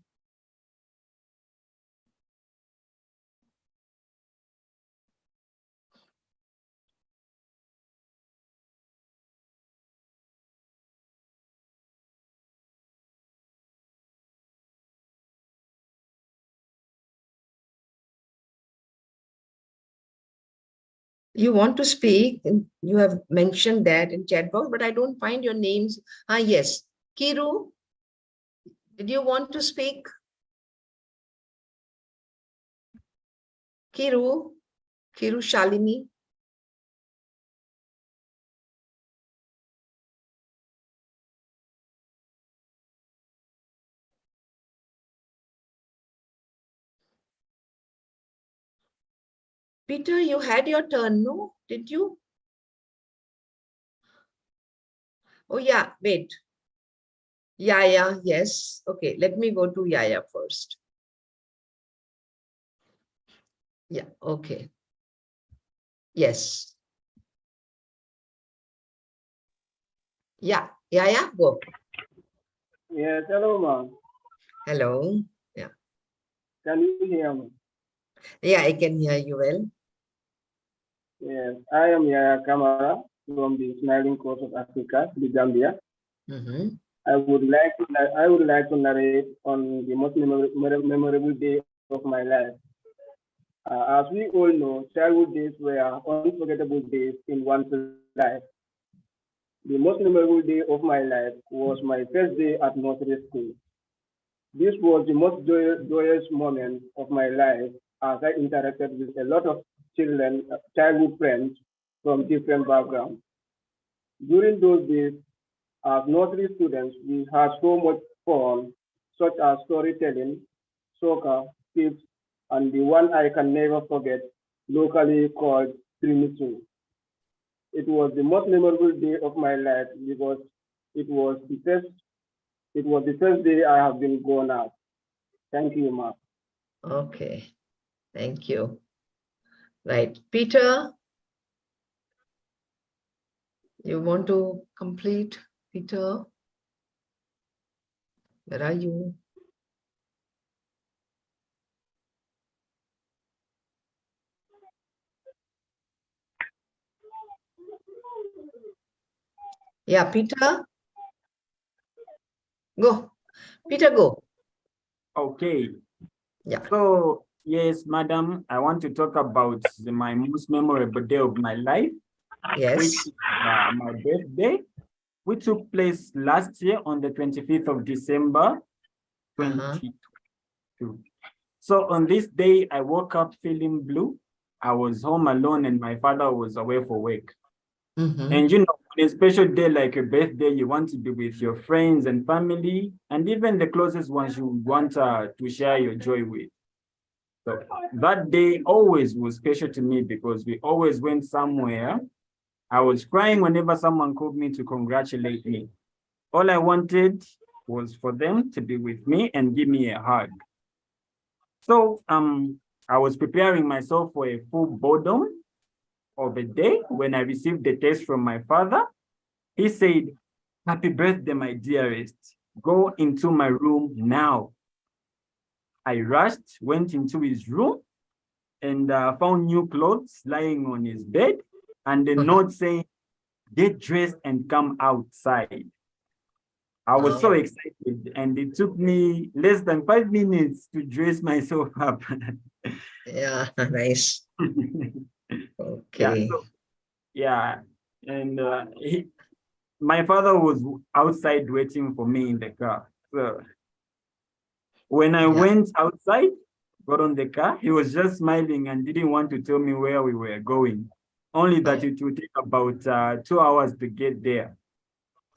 A: You want to speak, and you have mentioned that in chat box, but I don't find your names. Ah, yes. Kiru, did you want to speak? Kiru Shalini. Peter, you had your turn, no? Did you? Oh, yeah, wait. Yaya, yes. Okay, let me go to Yaya first. Yeah, okay. Yes. Yeah, Yaya, go.
E: Yes, hello, ma'am.
A: Hello. Yeah.
E: Can you hear me?
A: Yeah, I can hear you well.
E: Yes, I am Yaya Kamara from the Smiling Coast of Africa, the Gambia. I would like to narrate on the most memorable day of my life. As we all know, childhood days were unforgettable days in one's life. The most memorable day of my life was my first day at nursery school. This was the most joyous moment of my life as I interacted with a lot of childhood friends from different backgrounds. During those days, as nursery students, we had so much fun, such as storytelling, soccer, kids, and the one I can never forget, locally called Trinity. It was the most memorable day of my life because it was the first day I have been grown up. Thank you, Mark.
A: Okay, thank you. Right, Peter, you want to complete, Peter? Where are you? Yeah, Peter, go. Peter, go.
H: Okay.
A: Yeah.
H: So, yes, madam, I want to talk about my most memorable day of my life.
A: Yes.
H: Which is my birthday. which took place last year on the 25th of December, 2022. So on this day, I woke up feeling blue. I was home alone and my father was away for work. And you know, on a special day like a birthday, you want to be with your friends and family, and even the closest ones you want to share your joy with. So that day always was special to me because we always went somewhere. I was crying whenever someone called me to congratulate me. All I wanted was for them to be with me and give me a hug. So I was preparing myself for a full boredom of a day when I received the text from my father. He said, "Happy birthday, my dearest. Go into my room now." I rushed, went into his room and found new clothes lying on his bed and a note saying, "Get dressed and come outside." I was so excited and it took me less than 5 minutes to dress myself up.
A: Yeah, nice. Okay.
H: And my father was outside waiting for me in the car. So when I went outside, got on the car, he was just smiling and didn't want to tell me where we were going, only that it would take about 2 hours to get there.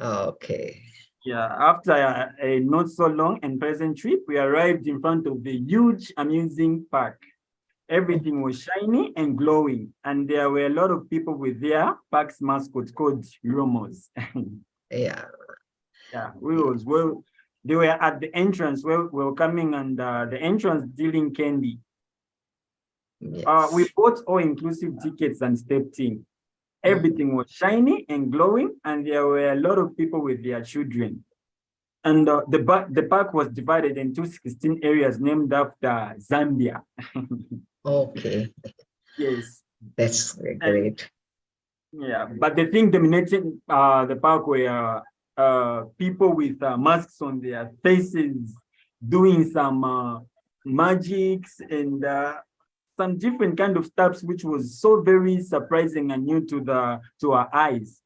A: Okay.
H: Yeah, after a not so long and pleasant trip, we arrived in front of the huge amusing park. Everything was shiny and glowing, and there were a lot of people with their park's mascot called Romos.
A: Yeah.
H: Yeah, they were at the entrance welcoming and the entrance dealing candy.
A: Yes.
H: We bought all-inclusive tickets and stepped in. Everything was shiny and glowing, and there were a lot of people with their children. And the park was divided into 16 areas named after Zambia.
A: Okay.
H: Yes.
A: That's great.
H: Yeah, but the thing dominating the park were people with masks on their faces, doing some magics and some different kind of stuff, which was so very surprising and new to our eyes.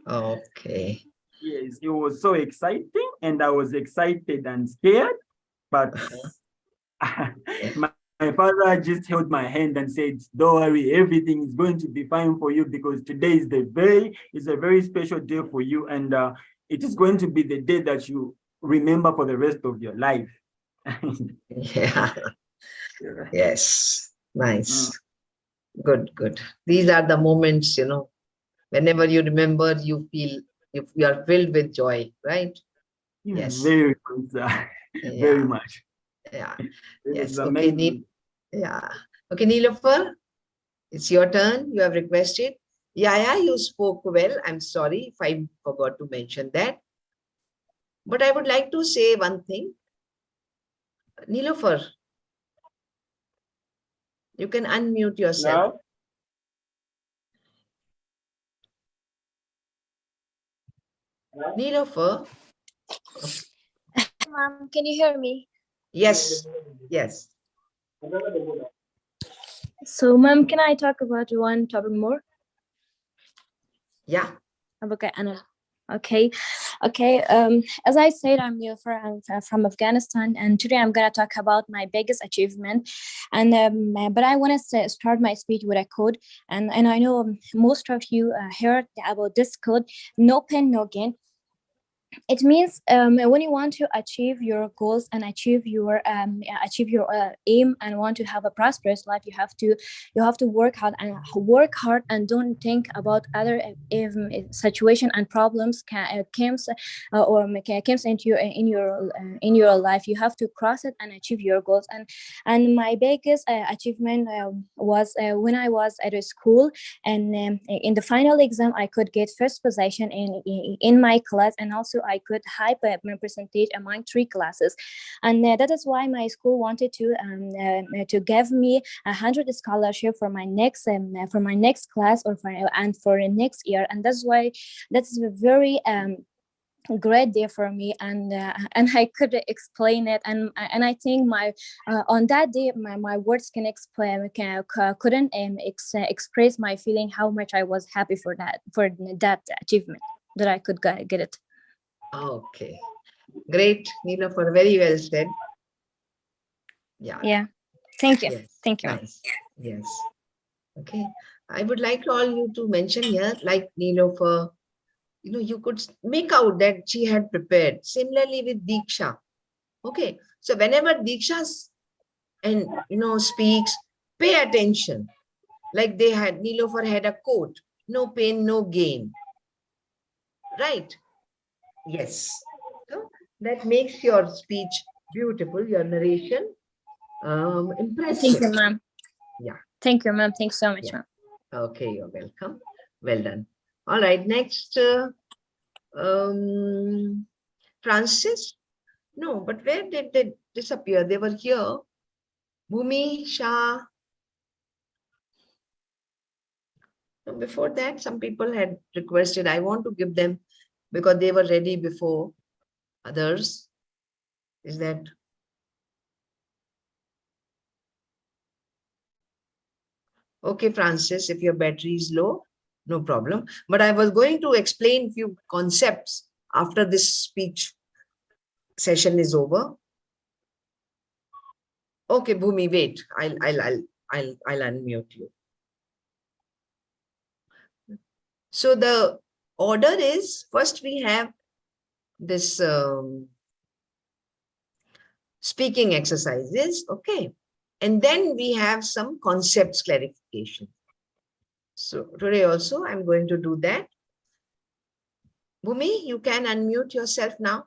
A: Okay.
H: Yes, it was so exciting, and I was excited and scared, but my father just held my hand and said, "Don't worry, everything is going to be fine for you because today is a very special day for you, and it is going to be the day that you remember for the rest of your life."
A: Yeah. Yes. Nice. Good, good. These are the moments, you know, whenever you remember, you feel you are filled with joy, right? Yes.
H: Very good, very much.
A: Yeah.
H: It
A: Yes.
H: was
A: Okay.
H: amazing.
A: Yeah. Okay, Neelofer, it's your turn. You have requested. Yeah, you spoke well. I'm sorry if I forgot to mention that. But I would like to say one thing. Neelofer, you can unmute yourself.
E: Now,
A: Neelofer.
D: Ma'am, can you hear me?
A: Yes. Yes.
D: So, ma'am, can I talk about one topic more?
A: Yeah.
D: Okay, Anna. Okay. As I said, I'm from Afghanistan, and today I'm gonna talk about my biggest achievement. And but I want to start my speech with a code, and I know most of you heard about this code: no pain, no gain. It means when you want to achieve your goals and achieve your aim and want to have a prosperous life, you have to work hard and don't think about other situation and problems comes in your life. You have to cross it and achieve your goals. And my biggest achievement was when I was at a school, and in the final exam I could get first position in my class, and also I could high my percentage among 3 classes, and that is why my school wanted to give me 100 scholarship for my next class or for the next year, and that's a very great day for me, and I could explain it, and I think my on that day my words couldn't express my feeling how much I was happy for that achievement. that I could get it.
A: Okay, great, Nilofer, very well said. Yeah.
D: Yeah. Thank you.
A: Yes.
D: Thank you.
A: Nice. Yes. Okay. I would like all you to mention here, like Nilofer, you could make out that she had prepared. Similarly with Diksha. Okay. So whenever Diksha's and speaks, pay attention. Like Nilofer had a quote, no pain, no gain. Right? Yes. So that makes your speech beautiful, your narration impressive.
D: Thank you, ma'am.
A: Yeah.
D: Thank you, ma'am. Thanks so much, ma'am.
A: Okay, you're welcome. Well done. All right, next, Francis. No, but where did they disappear? They were here. Bhumi, Shah. Before that, some people had requested, I want to give them because they were ready before others. Is that? Okay, Francis, if your battery is low, no problem. But I was going to explain few concepts after this speech session is over. Okay, Bhumi, wait. I'll unmute you. So the order is, first we have this speaking exercises, okay? And then we have some concepts clarification. So today also I'm going to do that. Bhumi, you can unmute yourself now.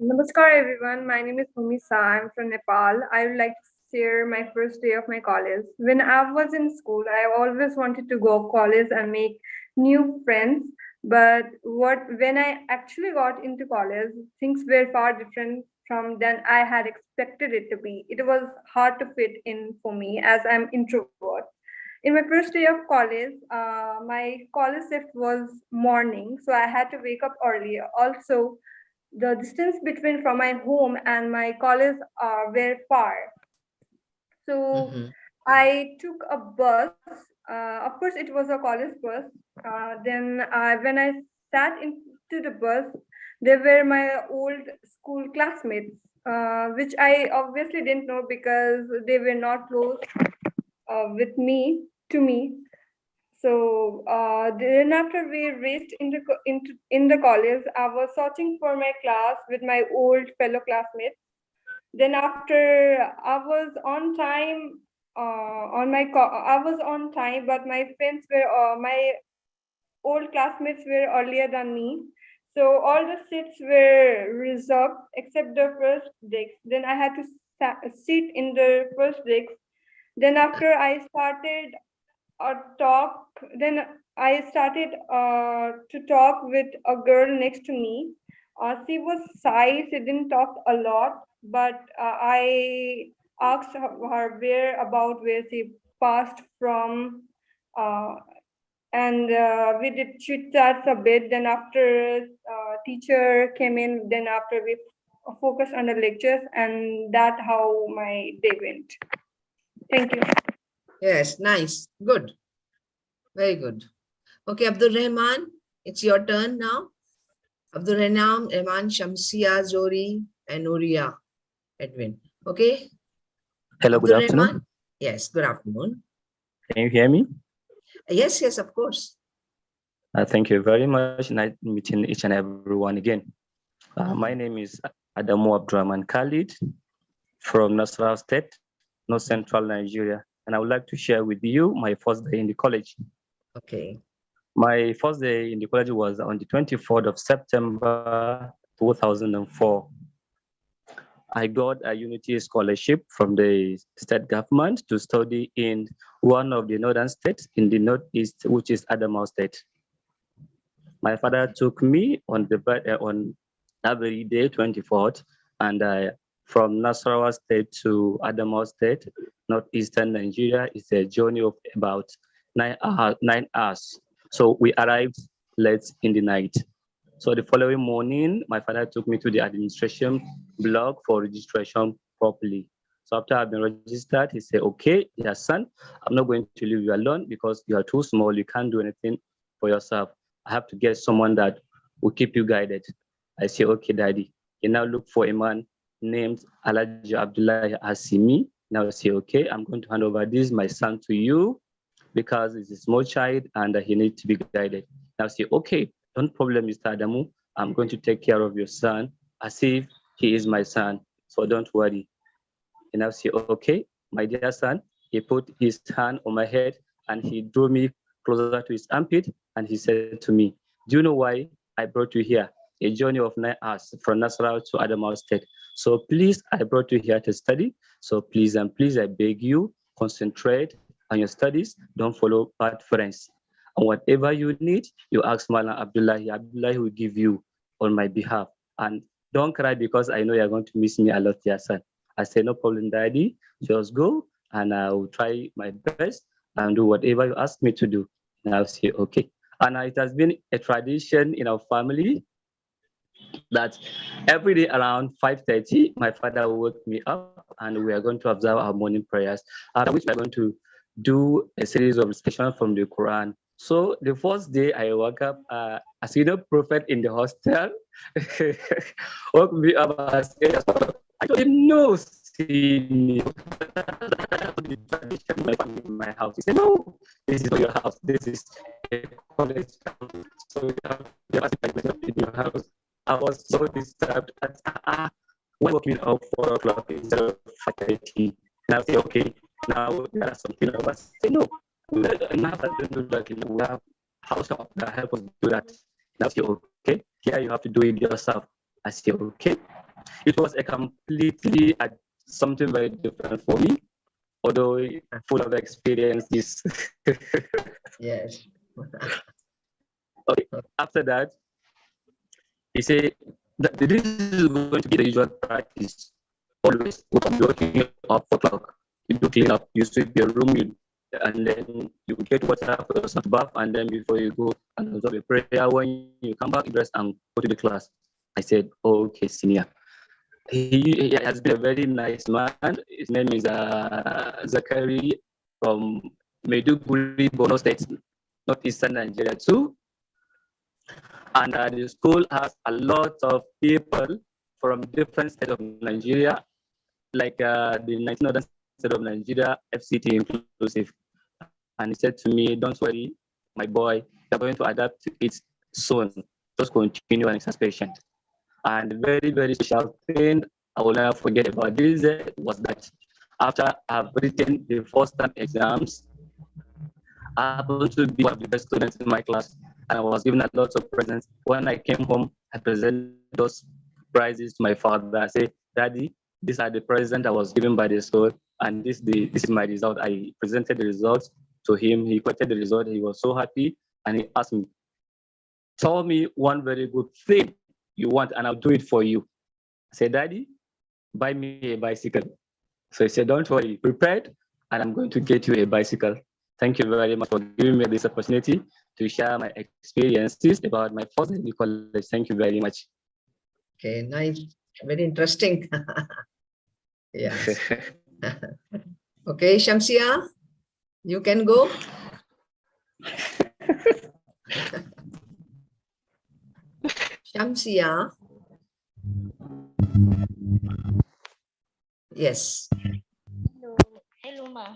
L: Namaskar everyone, my name is Bhumi Sa. I'm from Nepal. I would like to share my first day of my college. When I was in school, I always wanted to go to college and make new friends. But when I actually got into college, things were far different from than I had expected it to be. It was hard to fit in for me as I'm introvert. In my first day of college, my college shift was morning, so I had to wake up early. Also, the distance between from my home and my college were far. So I took a bus. Of course, it was a college bus. Then when I sat into the bus, they were my old school classmates, which I obviously didn't know because they were not close with me to me. So then after we reached in the college, I was searching for my class with my old fellow classmates. Then after I was on time I was on time, but my friends were my old classmates were earlier than me. So all the seats were reserved except the first desk. Then I had to sit in the first desk. Then after I started I started to talk with a girl next to me. She was shy, she didn't talk a lot, but I asked her where she passed from, and we did chit chats a bit. Then after teacher came in, then after we focused on the lectures, and that how my day went. Thank you.
A: Yes, nice, good. Very good. Okay, Abdul Rahman, it's your turn now. Abdul Rahman, Shamsia, Zori, and Nuria, Edwin. Okay?
M: Hello,
A: Abdul
M: good afternoon.
A: Rahman? Yes, good afternoon.
M: Can you hear me?
A: Yes, yes, of course.
M: Thank you very much. Nice meeting each and everyone again. My name is Adamu Abdurrahman Khalid from Nasarawa State, North Central Nigeria. And I would like to share with you my first day in the college.
A: Okay.
M: My first day in the college was on the 24th of September, 2004. I got a Unity Scholarship from the state government to study in one of the northern states in the northeast, which is Adamawa State. My father took me on every day, 24th, and from Nasarawa State to Adamawa State, northeastern Nigeria, is a journey of about 9 hours. So we arrived late in the night. So the following morning, my father took me to the administration block for registration properly. So after I've been registered, he said, okay, dear son, I'm not going to leave you alone because you are too small. You can't do anything for yourself. I have to get someone that will keep you guided. I say, okay, daddy. He now look for a man named Alhaji Abdullah Hasimi. Now I say, okay, I'm going to hand over this, my son, to you because he's a small child and he needs to be guided. Now I say, okay, don't problem, Mr. Adamu. I'm going to take care of your son as if he is my son. So don't worry. And I say, okay, my dear son. He put his hand on my head and he drew me closer to his armpit and he said to me, do you know why I brought you here? A journey of 9 hours from Nasarawa to Adamawa State. So please, I brought you here to study. So please and please, I beg you, concentrate on your studies. Don't follow bad friends. And whatever you need, you ask Malam Abdullahi. Abdullahi will give you on my behalf. And don't cry because I know you're going to miss me a lot, dear son. I say, no problem, daddy. Just go and I will try my best and do whatever you ask me to do. And I'll say, okay. And it has been a tradition in our family that every day around 5:30, my father will wake me up and we are going to observe our morning prayers, after which we are going to do a series of recitation from the Quran. So the first day I woke up, a senior prophet in the hostel woke me up and said, I told him, no, senior. My house. He said, no, this is not your house. This is a college. So you have in your house. I was so disturbed. When woke me up 4 o'clock instead of 5:30. And I say, okay, now there are something of us. Say, no, now that we do that, we have house that help us do that. Now say, okay, here you have to do it yourself. I say, okay. It was a completely something very different for me, although full of experiences.
A: Yes.
M: Okay. After that, he said that this is going to be the usual practice. Always waking up 4 o'clock. You do clean up, you sweep your room, and then you get water for yourself to bath, and then before you go and observe a prayer, when you come back, dress and go to the class. I said, okay, senior. He has been a very nice man. His name is Zachary from Maiduguri, Borno State, northeastern Nigeria too. And the school has a lot of people from different states of Nigeria, like the 19 northern states of Nigeria, FCT inclusive. And he said to me, don't worry, my boy, you're going to adapt to it soon. Just continue and be patient. And very, very special thing I will never forget about this was that after I've written the first term exams, I happened to be one of the best students in my class, and I was given a lot of presents. When I came home, I presented those prizes to my father. I said, Daddy, these are the presents I was given by the school, and this is my result. I presented the results to him. He collected the result. He was so happy, and he asked me, tell me one very good thing you want, and I'll do it for you. I said, Daddy, buy me a bicycle. So he said, don't worry, prepared, and I'm going to get you a bicycle. Thank you very much for giving me this opportunity to share my experiences about my first day in college. Thank you very much.
A: Okay, nice. Very interesting. Yes. Okay, Shamsia, you can go. Shamsia. Yes.
N: Hello. Hello, ma.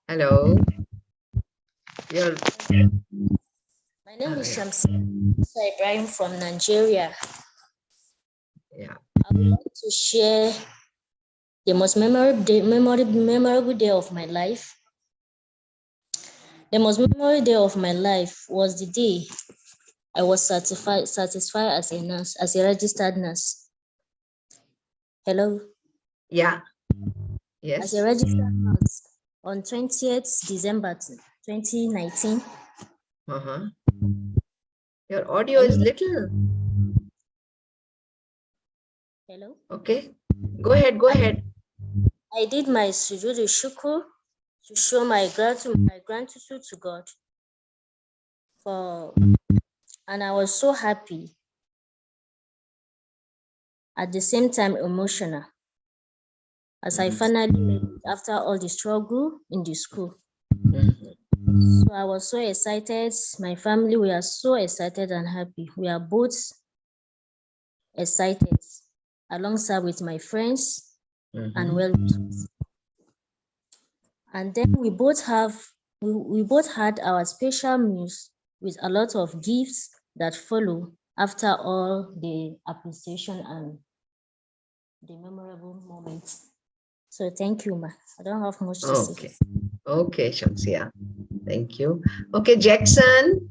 A: Hello.
N: My name is Shamsia Ibrahim from Nigeria.
A: Yeah.
N: I would like to share the most memorable day of my life. The most memorable day of my life was the day I was satisfied as a nurse, as a registered nurse. Hello?
A: Yeah. Yes.
N: As a registered nurse on 20th December 2019.
A: Your audio is little.
N: Hello?
A: Okay. Go ahead. Go ahead.
N: I did my sujood shukr to show my gratitude to God. And I was so happy. At the same time, emotional. as I finally made it after all the struggle in the school. So I was so excited. My family, we are so excited and happy. We are both excited alongside with my friends and well-wishers. And then we both had our special meals with a lot of gifts that follow after all the appreciation and the memorable moments. So thank you, ma. I don't have much to say.
A: Okay, Shamsia. Thank you. Okay, Jackson.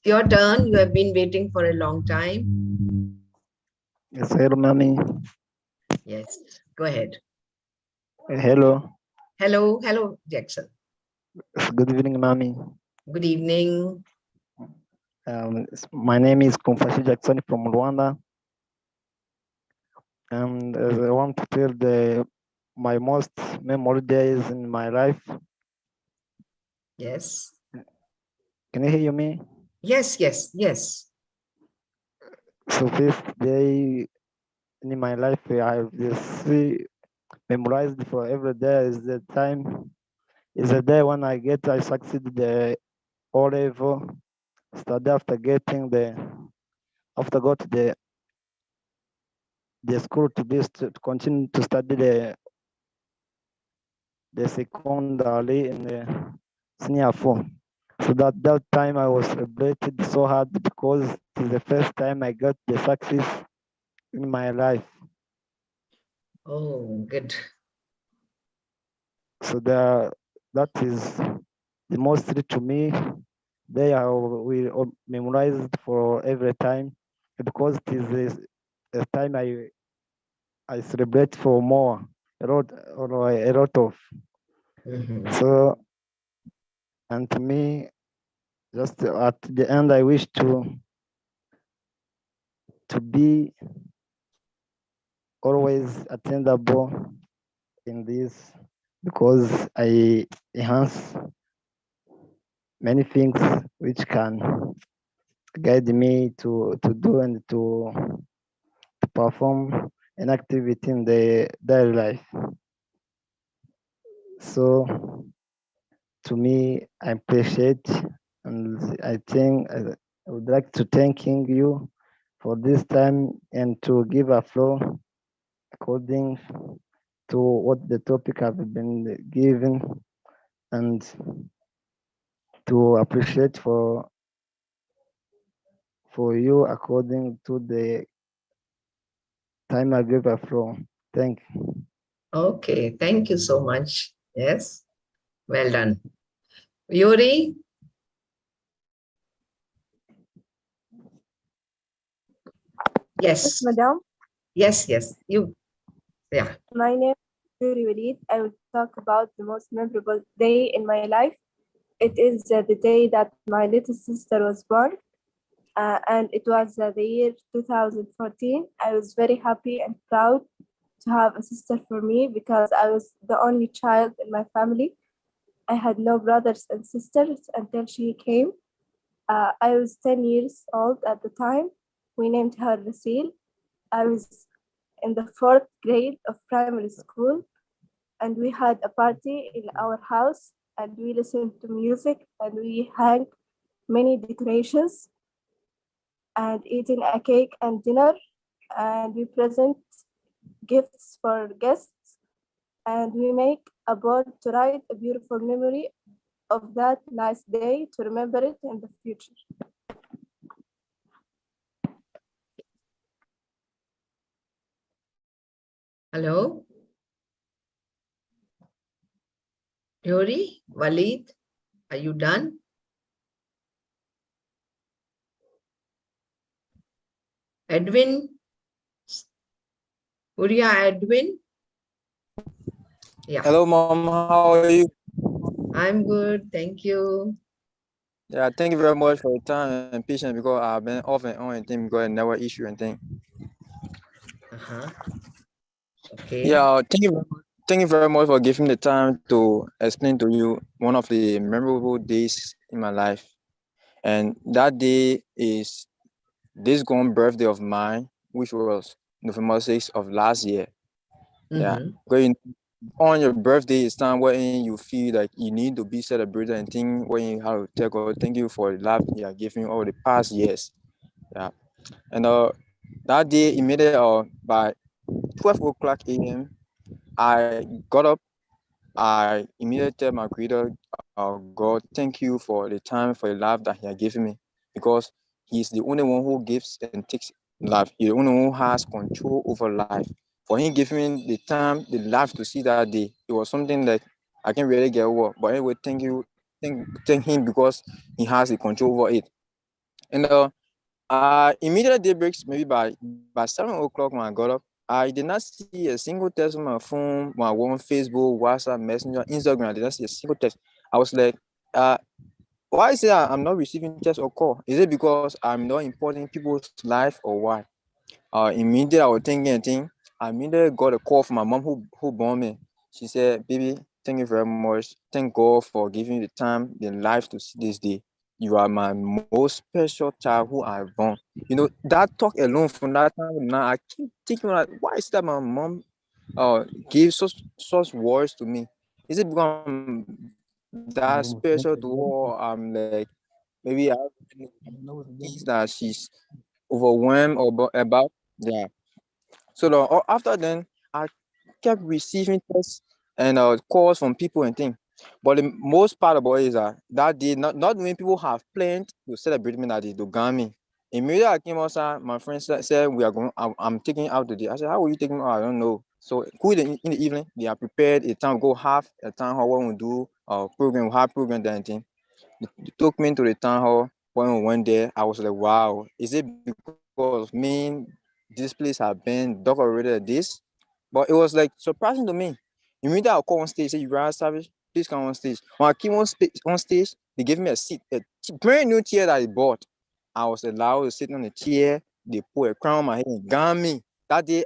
A: Your turn. You have been waiting for a long time.
F: Yes, hello, mommy.
A: Yes, go ahead.
F: Hello.
A: Hello, Jackson.
F: Good evening, mommy.
A: Good evening.
F: My name is Kumfashi Jackson from Rwanda. And I want to tell my most memorable days in my life.
A: Yes.
F: Can you hear me?
A: Yes.
F: So first day in my life, I have just memorized for every day is the day when I succeed the O level study after go to the school to continue to study the secondary in the senior 4. So that time I was celebrated so hard because it is the first time I got the success in my life.
A: Oh, good.
F: So that is the most to me. They we memorized for every time because it is a time I celebrate for more a lot of. So, and to me, just at the end, I wish to be always attainable in this because I enhance many things which can guide me to do and to perform an activity in the daily life. So to me, I appreciate and I think I would like to thanking you for this time and to give a flow according to what the topic have been given and to appreciate for you according to the time I give a flow. Thank you.
A: Okay, thank you so much. Yes, well done. Yuri? Yes,
O: madam.
A: Yes, you. Yeah.
O: My name is Yuri Walid. I will talk about the most memorable day in my life. It is the day that my little sister was born, and it was the year 2014. I was very happy and proud to have a sister for me because I was the only child in my family. I had no brothers and sisters until she came. I was 10 years old at the time. We named her Rasil. I was in the 4th grade of primary school, and we had a party in our house, and we listened to music, and we hung many decorations, and eating a cake and dinner, and we present gifts for guests, and we make a board to write a beautiful memory of that nice day to remember it in the future.
A: Hello? Yuri, Walid, are you done? Edwin? Uriah Edwin? Yeah.
P: Hello, Mom. How are you?
A: I'm good. Thank you.
P: Yeah, thank you very much for your time and patience because I've been off and on and thing because I never issue and thing.
A: Okay.
P: Yeah, thank you very much for giving the time to explain to you one of the memorable days in my life. And that day is this gone birthday of mine, which was November 6th of last year. Yeah, going on your birthday is time when you feel like you need to be celebrated and think when you have to tell God, thank you for the love you have given over the past years. Yeah, and that day immediately by 12 o'clock a.m. I got up. I immediately tell my creator, God, thank you for the time, for the love that He has given me, because He's the only one who gives and takes life. He's the only one who has control over life. For Him giving me the time, the life to see that day, it was something that I can't really get over. But anyway, thank you, thank Him because He has the control over it. And immediately day breaks, maybe by 7 o'clock when I got up, I did not see a single text on my phone, my one Facebook, WhatsApp, Messenger, Instagram. I did not see a single text. I was like, why is it I'm not receiving text or call? Is it because I'm not important in people's life or why? Immediately I was thinking and thinking. I immediately got a call from my mom who born me. She said, baby, thank you very much. Thank God for giving you the time, the life to see this day. You are my most special child who I born. You know, that talk alone from that time now, I keep thinking like, why is that my mom gave such words to me? Is it because I'm that special to her? I'm like, maybe I have things that she's overwhelmed about. Yeah. So after then, I kept receiving texts and calls from people and things. But the most part about it is that day, not many people have planned to celebrate me that day to gun me. Immediately I came outside, my friends said we are going. I'm taking out today. I said, how will you take me out? I don't know. So cool. In the evening, they are prepared. A time go have a town hall when we do program, we have program there and thing. They took me to the town hall. When we went there, I was like, wow, is it because of me this place have been decorated this? But it was like surprising to me. Immediately I call on stage, say, you are Savage, please come on stage. When I came on stage, they gave me a seat, a brand new chair that I bought. I was allowed to sit on the chair. They put a crown on my head and got me. That day,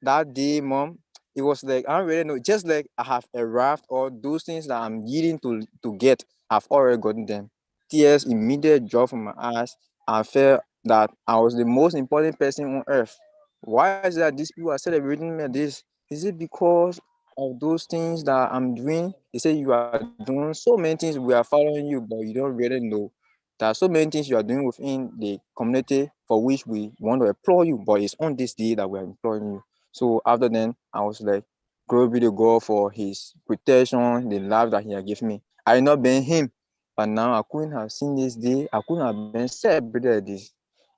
P: that day, mom, it was like, I don't really know, just like I have arrived, all those things that I'm needing to get, I've already gotten them. Tears immediately dropped from my eyes. I felt that I was the most important person on earth. Why is it that these people are celebrating me this? Is it because of those things that I'm doing? They say you are doing so many things, we are following you, but you don't really know. There are so many things you are doing within the community for which we want to applaud you, but it's on this day that we're employing you. So after then, I was like, glory be to God for his protection, the love that he has given me. I not been him, but now I couldn't have seen this day. I couldn't have been celebrated this.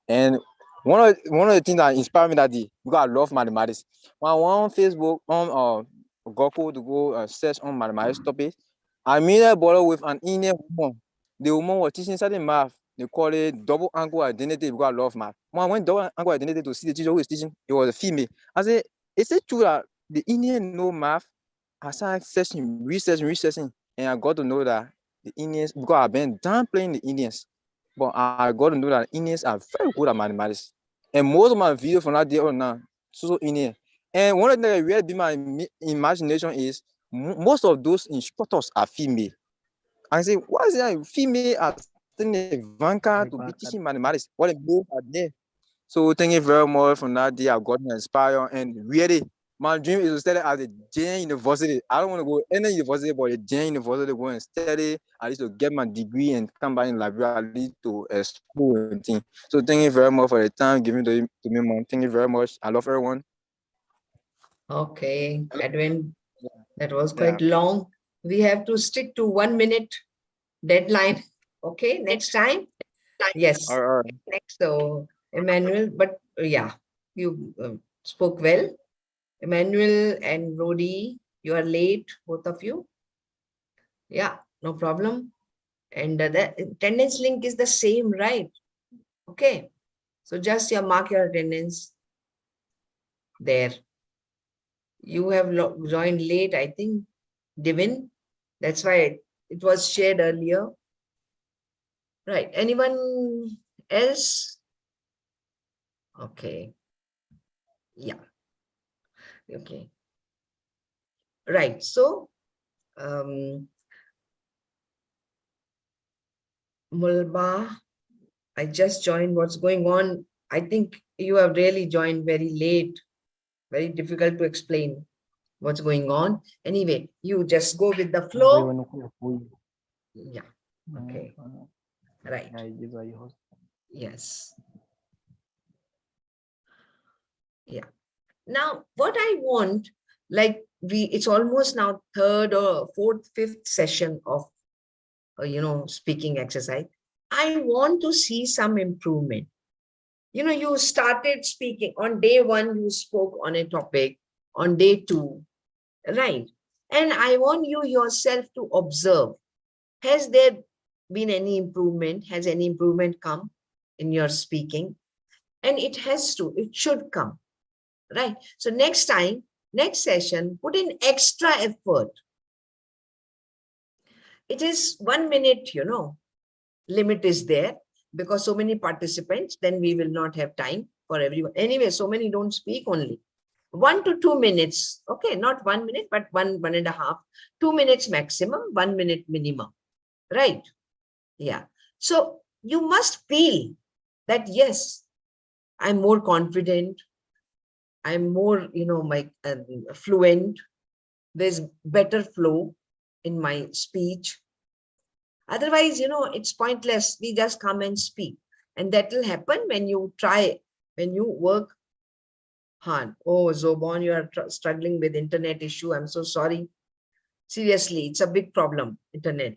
P: And one of the things that inspired me that day, because I love mathematics. When I went on Facebook on Google to go search on mathematics topic, I made a bottle with an Indian woman. The woman was teaching certain math. They call it double angle identity because I love math. When I went double angle identity to see the teacher who is teaching, it was a female. I said, is it true that the Indian know math? I started researching, and I got to know that the Indians, because I've been downplaying the Indians, but I got to know that Indians are very good at mathematics. And most of my videos from that day on now, so Indian. And one of the things that really be my imagination is most of those instructors are female. I say, why is there female are sitting in Vanka to be teaching mathematics? What a move are there. So thank you very much for that day. I've gotten inspired and really my dream is to study at the Jain University. I don't want to go any university, but the Jain University to go and study, at least to get my degree and come back in library, at least to a school and thing. So thank you very much for the time given to me, mom. Thank you very much. I love everyone.
A: Okay, Edwin, that was quite long. We have to stick to 1 minute deadline. Okay, next time. Yes.
P: All right.
A: Next, so Emmanuel, but yeah, you spoke well. Emmanuel and Rodi, you are late, both of you. Yeah, no problem. And the attendance link is the same, right? Okay. So just mark your attendance there. You have joined late, I think, Divin. That's why it was shared earlier. Right. Anyone else? Okay. Yeah. Okay. Right. So, Mulba, I just joined. What's going on? I think you have really joined very late, very difficult to explain what's going on. Anyway, you just go with the flow. Yeah. Okay. Right. Yes. Yeah. Now, what I want, like it's almost now third or fourth, fifth session of, speaking exercise. I want to see some improvement. You started speaking on day one, you spoke on a topic, on day two, right? And I want you yourself to observe, has there been any improvement? Has any improvement come in your speaking? And it should come, right? So next time, next session, put in extra effort. It is 1 minute, limit is there because so many participants, then we will not have time for everyone. Anyway, so many don't speak only. 1 to 2 minutes. Okay, not 1 minute, but 1.5, 2 minutes maximum, 1 minute minimum, right? Yeah. So you must feel that, yes, I'm more confident. I'm more, fluent. There's better flow in my speech. Otherwise, it's pointless. We just come and speak. And that will happen when you try, when you work hard. Oh, Zobon, you are struggling with internet issue. I'm so sorry. Seriously, it's a big problem, internet.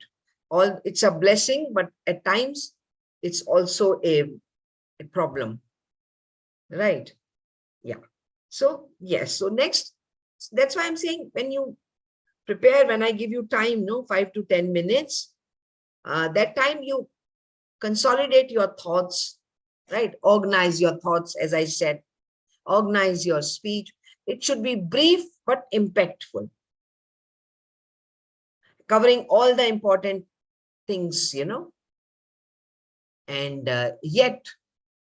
A: It's a blessing, but at times it's also a problem. Right? Yeah. So, yes. So next, that's why I'm saying when you prepare, when I give you time, 5 to 10 minutes, that time you consolidate your thoughts, right? Organize your thoughts, as I said, organize your speech. It should be brief, but impactful, covering all the important things, and yet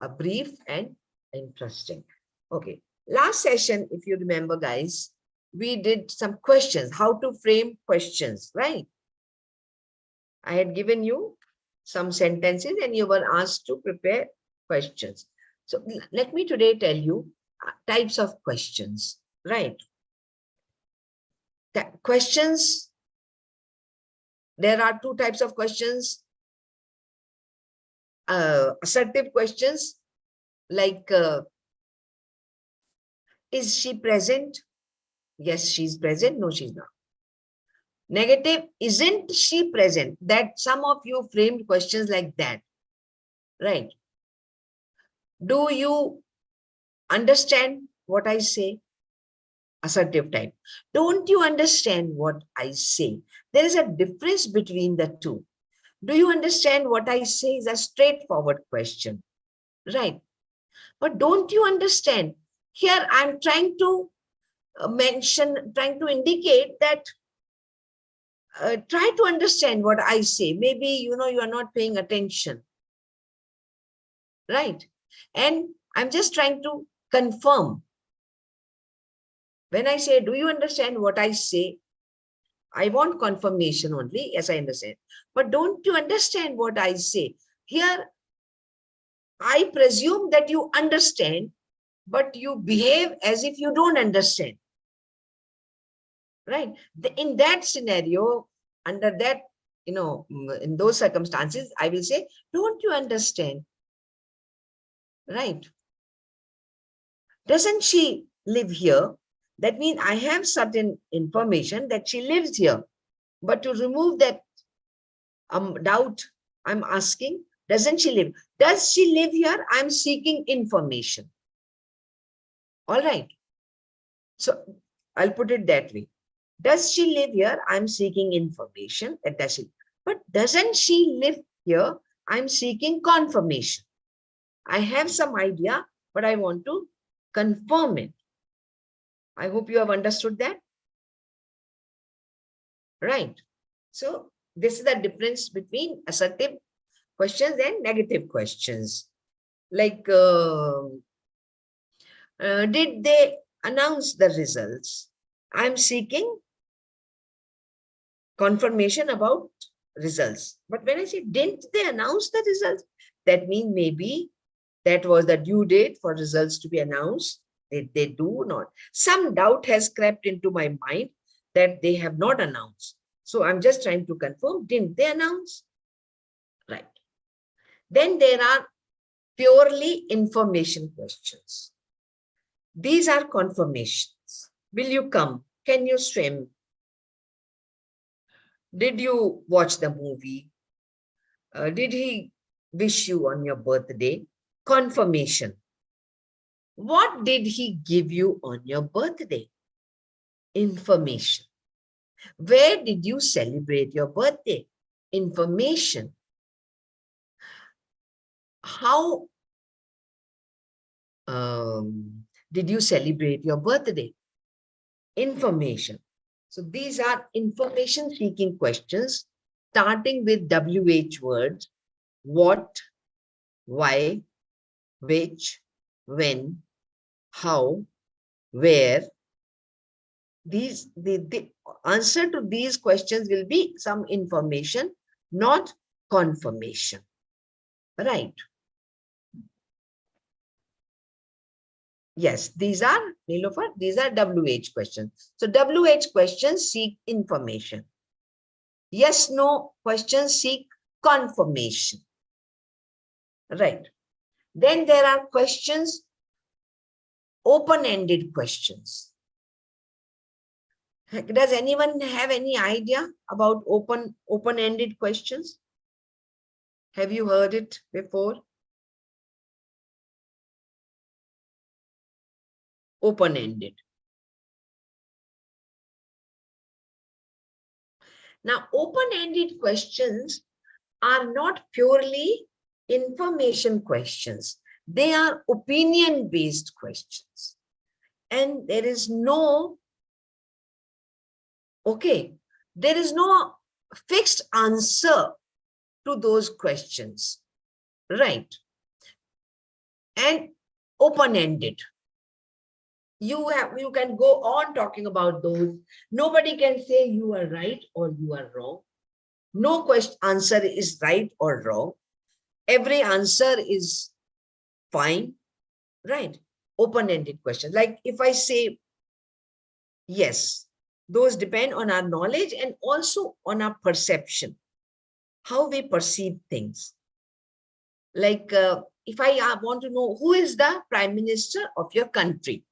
A: a brief and interesting. Okay. Last session, if you remember, guys, we did some questions, how to frame questions, right? I had given you some sentences and you were asked to prepare questions. So let me today tell you types of questions, right? Questions, there are 2 types of questions. Assertive questions, like, is she present? Yes, she's present. No, she's not. Negative, isn't she present? That some of you framed questions like that, right? Do you understand what I say? Assertive type. Don't you understand what I say? There is a difference between the two. Do you understand what I say is a straightforward question, right? But don't you understand? Here I'm trying to trying to indicate that try to understand what I say. Maybe, you are not paying attention, right? And I'm just trying to confirm. When I say, do you understand what I say? I want confirmation only. Yes, I understand. But don't you understand what I say? Here, I presume that you understand, but you behave as if you don't understand. Right? In that scenario, under that, in those circumstances, I will say, don't you understand? Right? Doesn't she live here? That means I have certain information that she lives here. But to remove that doubt, I'm asking, doesn't she live? Does she live here? I'm seeking information. All right. So I'll put it that way. Does she live here? I'm seeking information. But doesn't she live here? I'm seeking confirmation. I have some idea, but I want to confirm it. I hope you have understood that. Right. So this is the difference between assertive questions and negative questions. Like, did they announce the results? I'm seeking confirmation about results. But when I say, didn't they announce the results? That means maybe That was the due date for results to be announced. They do not. Some doubt has crept into my mind that they have not announced. So I'm just trying to confirm, didn't they announce? Right. Then there are purely information questions. These are confirmations. Will you come? Can you swim? Did you watch the movie? Did he wish you on your birthday? Confirmation. What did he give you on your birthday? Information. Where did you celebrate your birthday? Information. How did you celebrate your birthday? Information. So these are information seeking questions starting with WH words: what, why, which, when, how, where. The answer to these questions will be some information, not confirmation. Right. Yes, these are, Nilofer, these are WH questions. So WH questions seek information. Yes, no questions seek confirmation. Right. Then there are questions, open-ended questions. Does anyone have any idea about open-ended questions? Have you heard it before? Open-ended. Now, open-ended questions are not purely information questions. They are opinion-based questions. And there is no, there is no fixed answer to those questions, right? And open-ended. You can go on talking about those. Nobody can say you are right or you are wrong. No answer is right or wrong. Every answer is fine, right? Open-ended questions. Like if I say yes, those depend on our knowledge and also on our perception, how we perceive things. Like if I want to know who is the Prime Minister of your country,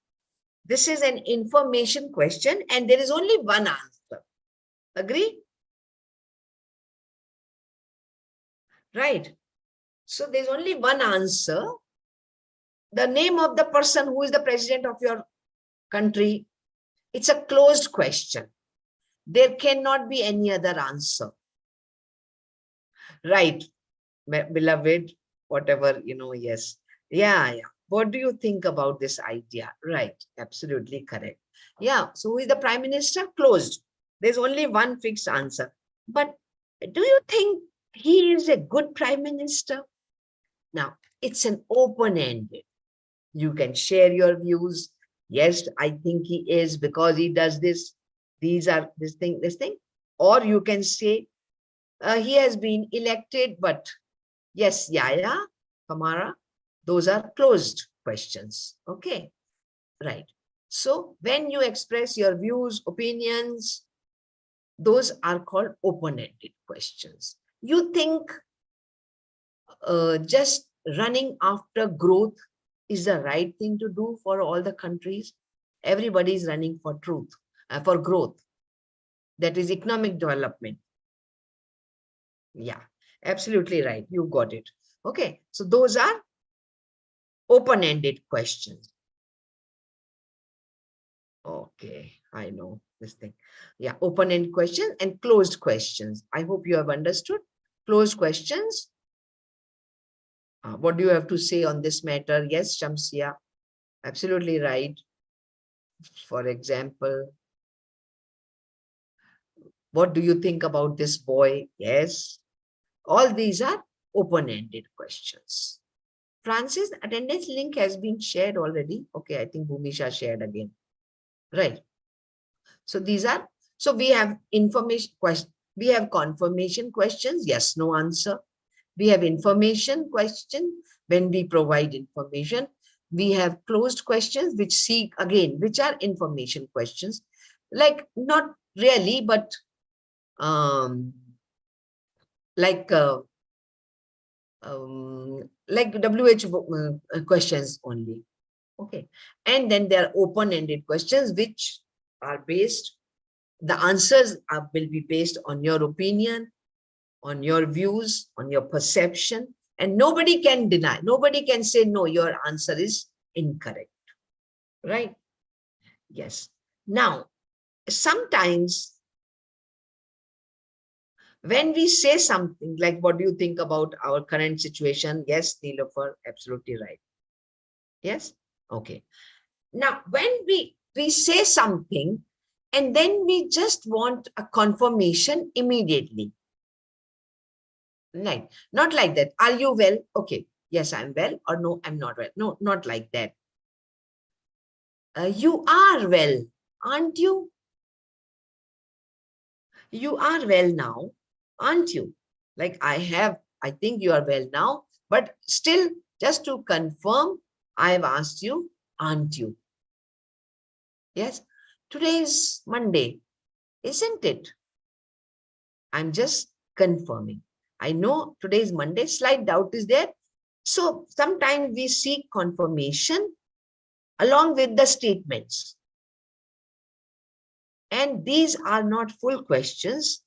A: this is an information question and there is only one answer. Agree? Right. So there's only one answer. The name of the person who is the president of your country, it's a closed question. There cannot be any other answer. Right, beloved, whatever, yes. Yeah. What do you think about this idea? Right, absolutely correct. Yeah, so who is the Prime Minister? Closed. There's only one fixed answer. But do you think he is a good Prime Minister? Now, it's an open-ended. You can share your views. Yes, I think he is because he does this. These are this thing. Or you can say, he has been elected, but yes, Yaya, Kamara, those are closed questions. Okay, right. So when you express your views, opinions, those are called open-ended questions. You think just running after growth is the right thing to do for all the countries? Everybody is running for for growth. That is economic development. Yeah, absolutely right. You got it. Okay, so those are open-ended questions. Okay, I know this thing. Yeah, open-ended questions and closed questions. I hope you have understood. Closed questions. What do you have to say on this matter? Yes, Shamsia, absolutely right. For example, what do you think about this boy? Yes, all these are open-ended questions. Francis, attendance link has been shared already. Okay, I think Bhumisha shared again. Right. So these are, so we have information questions, we have confirmation questions, yes, no answer. We have information question. When we provide information, we have closed questions, which seek again, which are information questions, like not really, but like WHO questions only. Okay. And then there are open-ended questions, which are based, the answers will be based on your opinion, on your views, on your perception, and nobody can deny, nobody can say, no, your answer is incorrect, right? Yes. Now, sometimes when we say something like, what do you think about our current situation? Yes, Nilofer, absolutely right. Yes. Okay. Now, when we say something and then we just want a confirmation immediately. Right. Not like that. Are you well? Okay. Yes, I'm well. Or no, I'm not well. No, not like that. You are well, aren't you? You are well now, aren't you? Like I think you are well now, but still, just to confirm, I've asked you, aren't you? Yes. Today is Monday, isn't it? I'm just confirming. I know today is Monday, slight doubt is there. So sometimes we seek confirmation along with the statements. And these are not full questions.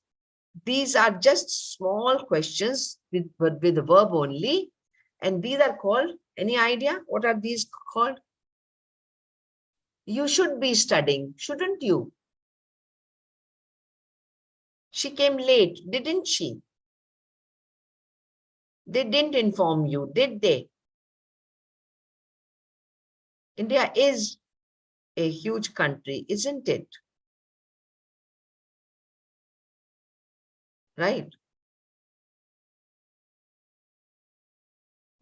A: These are just small questions with the verb only. And these are called, any idea what are these called? You should be studying, shouldn't you? She came late, didn't she? They didn't inform you, did they? India is a huge country, isn't it? Right?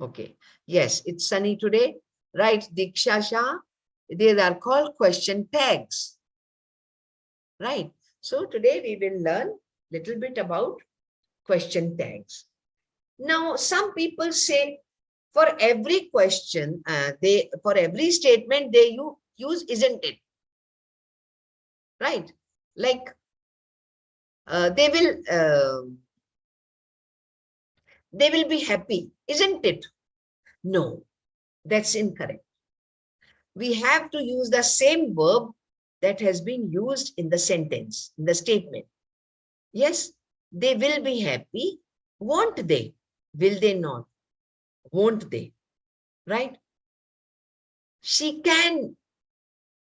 A: Okay. Yes, it's sunny today. Right, Diksha Shah? These are called question tags. Right. So today we will learn a little bit about question tags. Now, some people say for every question, for every statement, they use isn't it? Right? Like they will be happy, isn't it? No, that's incorrect. We have to use the same verb that has been used in the sentence, in the statement. Yes, they will be happy. Won't they? Will they not? Won't they? Right? She can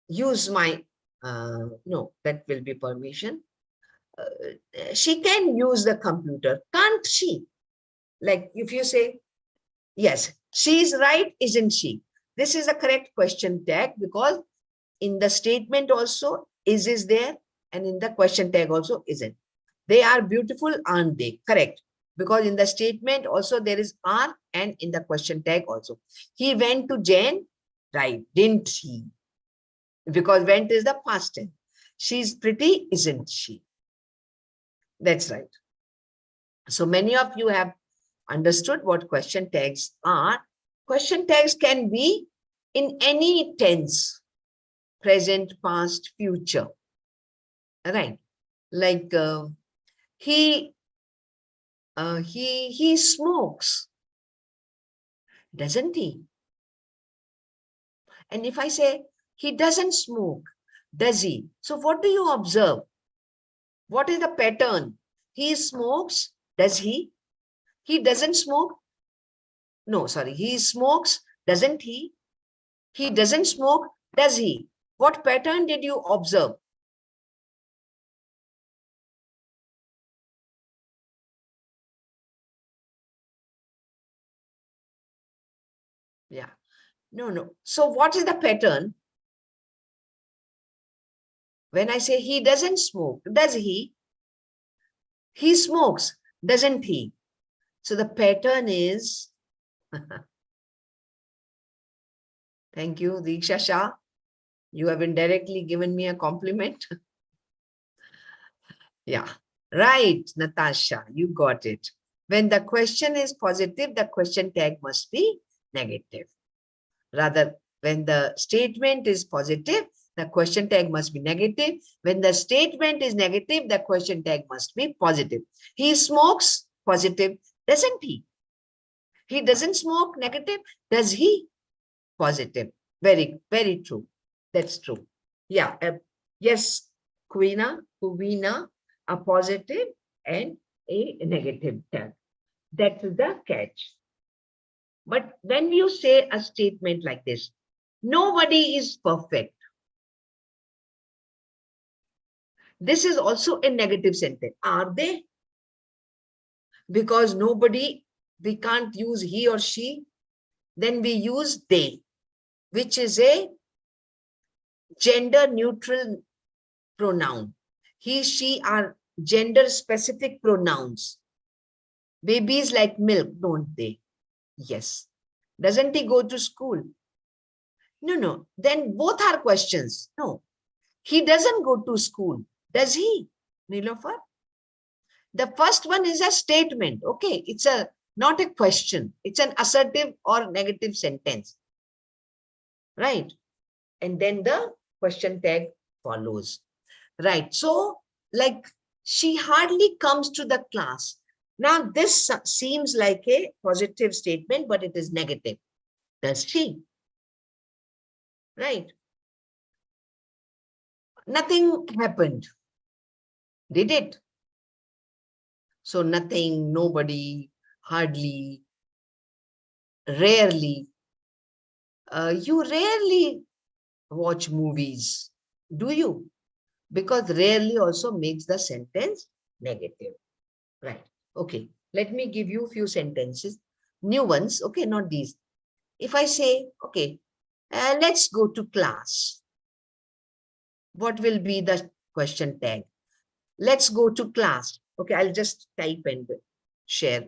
A: use my, no, that will be permission. She can use the computer, can't she? Like if you say, yes, she's right, isn't she? This is a correct question tag because in the statement also is there, and in the question tag also isn't. They are beautiful, aren't they? Correct. Because in the statement also there is are, and in the question tag also. He went to Jain, right, didn't he? Because went is the past tense. She's pretty, isn't she? That's right. So many of you have understood what question tags are. Question tags can be in any tense, present, past, future. Right? Like he smokes, doesn't he? And if I say he doesn't smoke, does he? So what do you observe? What is the pattern? He smokes, does he? He doesn't smoke. No, sorry, he smokes, doesn't he? He doesn't smoke, does he? What pattern did you observe? Yeah, no. So what is the pattern? When I say he doesn't smoke, does he? He smokes, doesn't he? So the pattern is, thank you, Diksha Shah. You have indirectly given me a compliment. Yeah, right, Natasha, you got it. When the question is positive, the question tag must be negative. Rather, when the statement is positive, the question tag must be negative. When the statement is negative, the question tag must be positive. He smokes, positive, doesn't he? He doesn't smoke, negative, does he? Positive. Very, very true. That's true. Yeah. Yes, Kuvina, a positive and a negative tag. That's the catch. But when you say a statement like this, nobody is perfect. This is also a negative sentence. Are they? Because nobody, we can't use he or she. Then we use they, which is a gender neutral pronoun. He, she are gender specific pronouns. Babies like milk, don't they? Yes. Doesn't he go to school? No. Then both are questions. No. He doesn't go to school. Does he? Nilofer? The first one is a statement. Okay. It's not a question. It's an assertive or negative sentence. Right. And then the question tag follows. Right. So, like, she hardly comes to the class. Now, this seems like a positive statement, but it is negative. Does she? Right. Nothing happened. Did it? So nothing, nobody, hardly, rarely. You rarely watch movies, do you? Because rarely also makes the sentence negative. Right. Okay. Let me give you a few sentences. New ones. Okay, not these. If I say, okay, let's go to class. What will be the question tag? Let's go to class. Okay, I'll just type and share.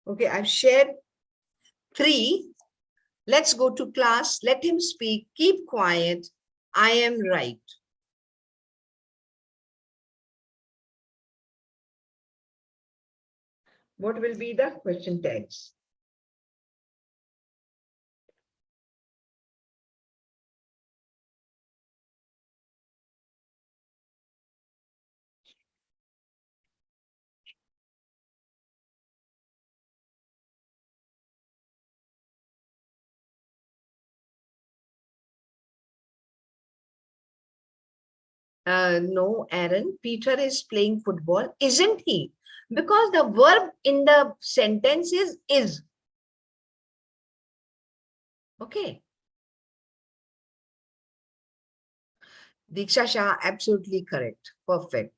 A: Okay, I've shared 3. Let's go to class. Let him speak. Keep quiet. I am right. What will be the question tags? No, Aaron, Peter is playing football, isn't he? Because the verb in the sentence is. Okay. Diksha Shah, absolutely correct. Perfect.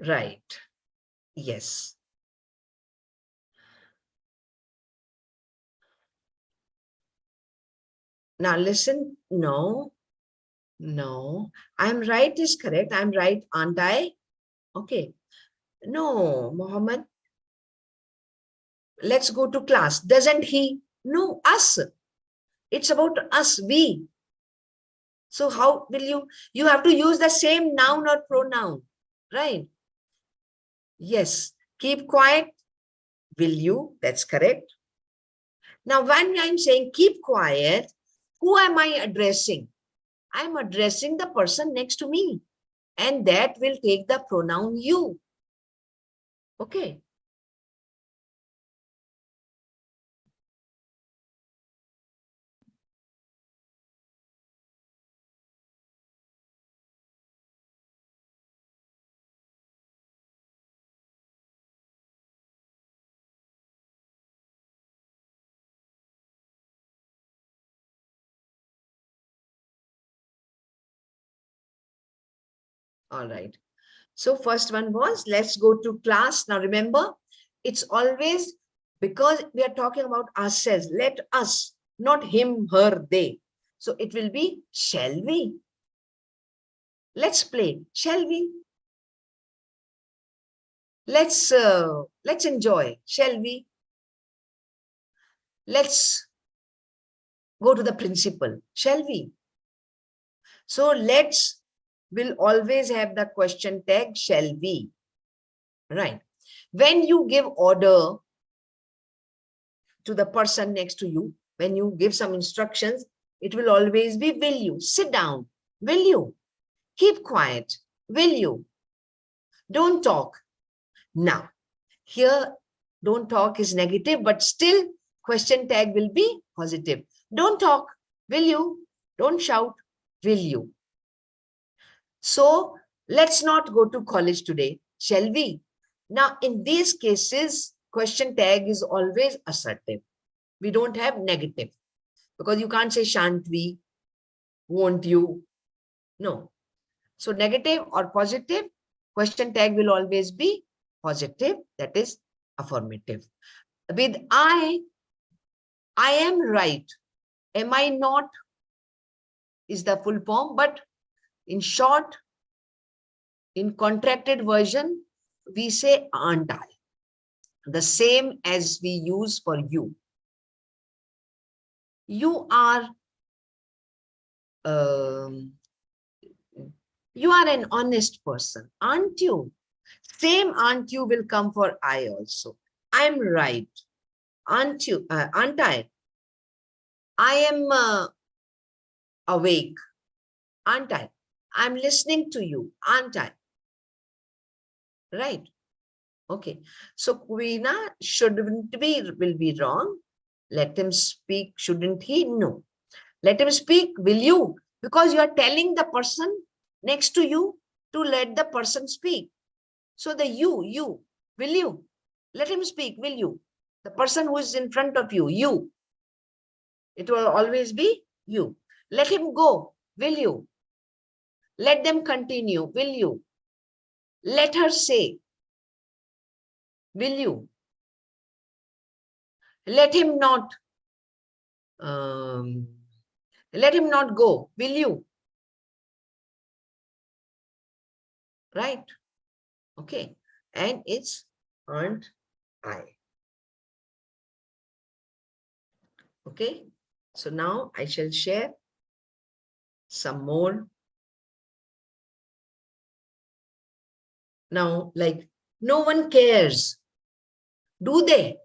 A: Right. Yes. Now listen. No. No. I'm right is correct. I'm right, aren't I? Okay. No, Mohammed. Let's go to class. Doesn't he? No, us. It's about us, we. So how will you have to use the same noun or pronoun, right? Yes. Keep quiet. Will you? That's correct. Now, when I'm saying keep quiet, who am I addressing? I'm addressing the person next to me. And that will take the pronoun you. Okay. All right. So first one was, let's go to class. Now remember, it's always because we are talking about ourselves. Let us, not him, her, they. So it will be, shall we? Let's play. Shall we? Let's enjoy. Shall we? Let's go to the principal. Shall we? So let's will always have the question tag, shall we? Right. When you give order to the person next to you, when you give some instructions, it will always be, will you? Sit down. Will you? Keep quiet. Will you? Don't talk. Now, here, don't talk is negative, but still question tag will be positive. Don't talk. Will you? Don't shout. Will you? So let's not go to college today, shall we? Now, in these cases, question tag is always assertive. We don't have negative because you can't say shan't we, won't you? No. So negative or positive, question tag will always be positive, that is affirmative. With I am right. Am I not is the full form, but in short, in contracted version, we say aren't I. The same as we use for you. You are an honest person, aren't you? Same aren't you will come for I also. I'm right. Aren't you? Aren't I? I am awake. Aren't I? I'm listening to you. Aren't I? Right. Okay. So Kuina shouldn't be, will be wrong. Let him speak. Shouldn't he? No. Let him speak. Will you? Because you are telling the person next to you to let the person speak. So the you, will you? Let him speak. Will you? The person who is in front of you, you. It will always be you. Let him go. Will you? Let them continue. Will you? Let her say. Will you? Let him not. Let him not go. Will you? Right? Okay. And it's aren't I. Okay. So now I shall share some more. Now, like, no one cares. Do they?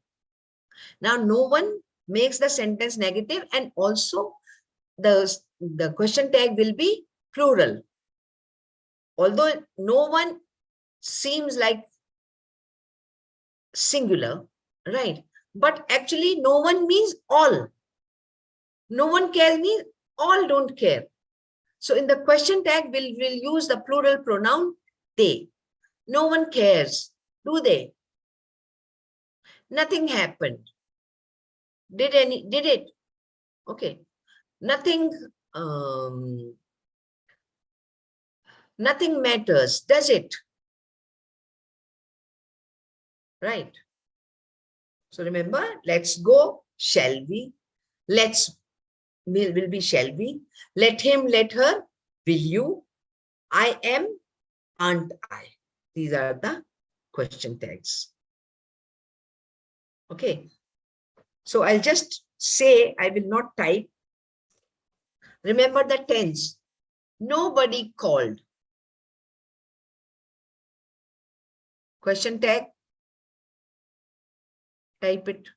A: Now, no one makes the sentence negative, and also the question tag will be plural. Although no one seems like singular, right? But actually, no one means all. No one cares means all don't care. So in the question tag, we'll use the plural pronoun they. No one cares, do they? Nothing happened. Did it? Okay. Nothing matters, does it? Right. So remember, let's go, shall we? Let's will be shall we? Let him, let her, will you? I am, aren't I? These are the question tags. Okay. So I'll just say, I will not type. Remember the tense. Nobody called. Question tag. Type it.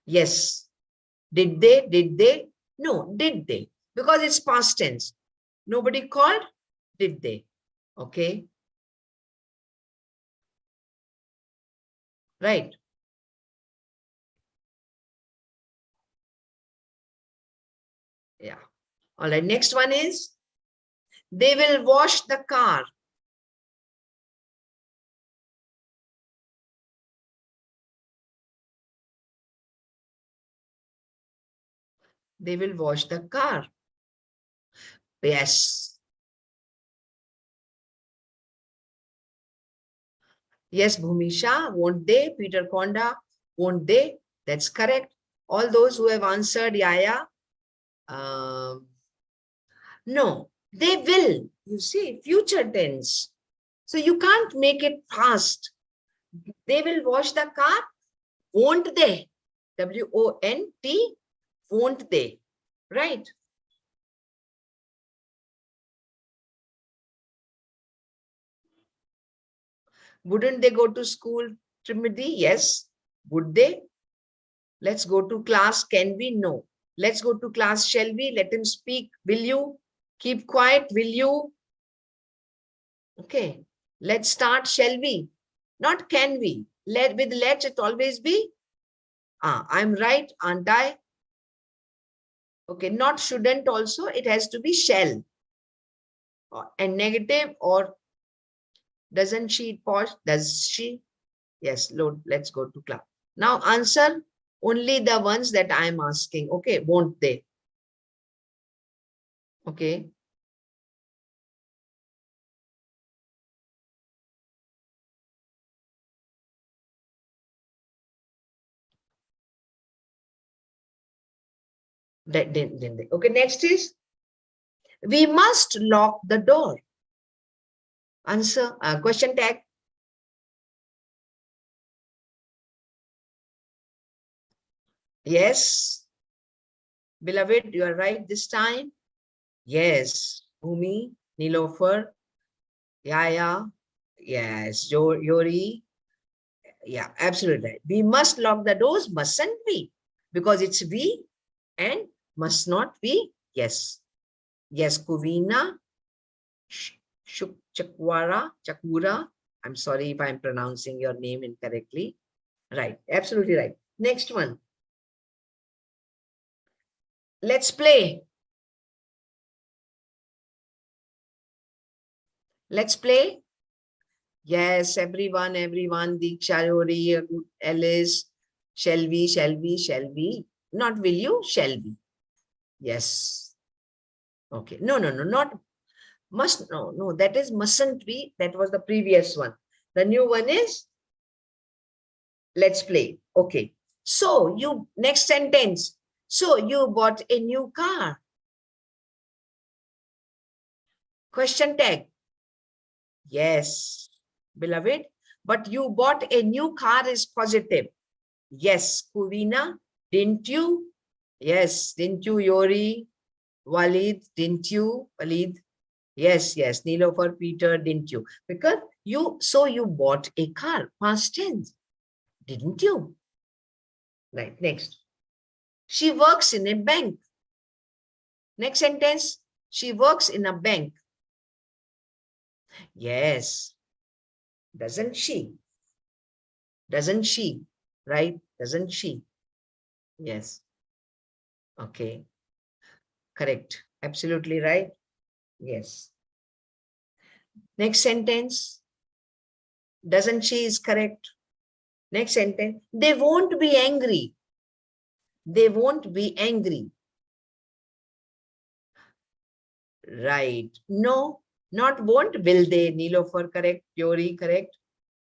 A: Yes. Did they? Did they? No, did they? Because it's past tense. Nobody called? Did they? Okay. Right. Yeah. All right. Next one is, they will wash the car. They will wash the car. Yes. Yes, Bhumisha, won't they? Peter Konda, won't they? That's correct. All those who have answered, Yaya, no, they will. You see, future tense. So you can't make it past. They will wash the car, won't they? W-O-N-T, won't they? Right. Wouldn't they go to school, Trimidi? Yes. Would they? Let's go to class. Can we? No. Let's go to class. Shall we? Let him speak. Will you? Keep quiet. Will you? Okay. Let's start. Shall we? Not can we. With let it always be. I'm right, aren't I? Okay. Not shouldn't also. It has to be shall. And negative, or doesn't she pause? Does she? Yes. Let's go to class. Now answer only the ones that I'm asking. Okay. Won't they? Okay. Okay, next is, we must lock the door. Answer, question tag. Yes. Beloved, you are right this time. Yes. Bhumi, Nilofer, Yaya. Yes. Yori. Yeah, absolutely right. We must lock the doors, mustn't we? Because it's we, and must not we. Yes. Yes, Kuvina, Chakura. I'm sorry if I'm pronouncing your name incorrectly. Right, absolutely right. Next one. Let's play. Let's play. Yes, everyone, Diksha, Yori, Alice, shall we? Not will you, shall we? Yes. Okay. No, not must. No, that is mustn't we. That was the previous one. The new one is let's play. Okay. So you, next sentence. So you bought a new car. Question tag. Yes, beloved. But you bought a new car is positive. Yes, Kuvina. Didn't you? Yes, didn't you, Yori? Walid, didn't you? Walid. Yes, Nilofer, Peter, didn't you? Because so you bought a car, past tense. Didn't you? Right, next. She works in a bank. Next sentence, she works in a bank. Yes. Doesn't she? Doesn't she? Right? Doesn't she? Yes. Okay. Correct. Absolutely right. Yes. Next sentence. Doesn't she is correct. Next sentence. They won't be angry. They won't be angry. Right. No, not won't. Will they? Nilofer, correct. Yori, correct.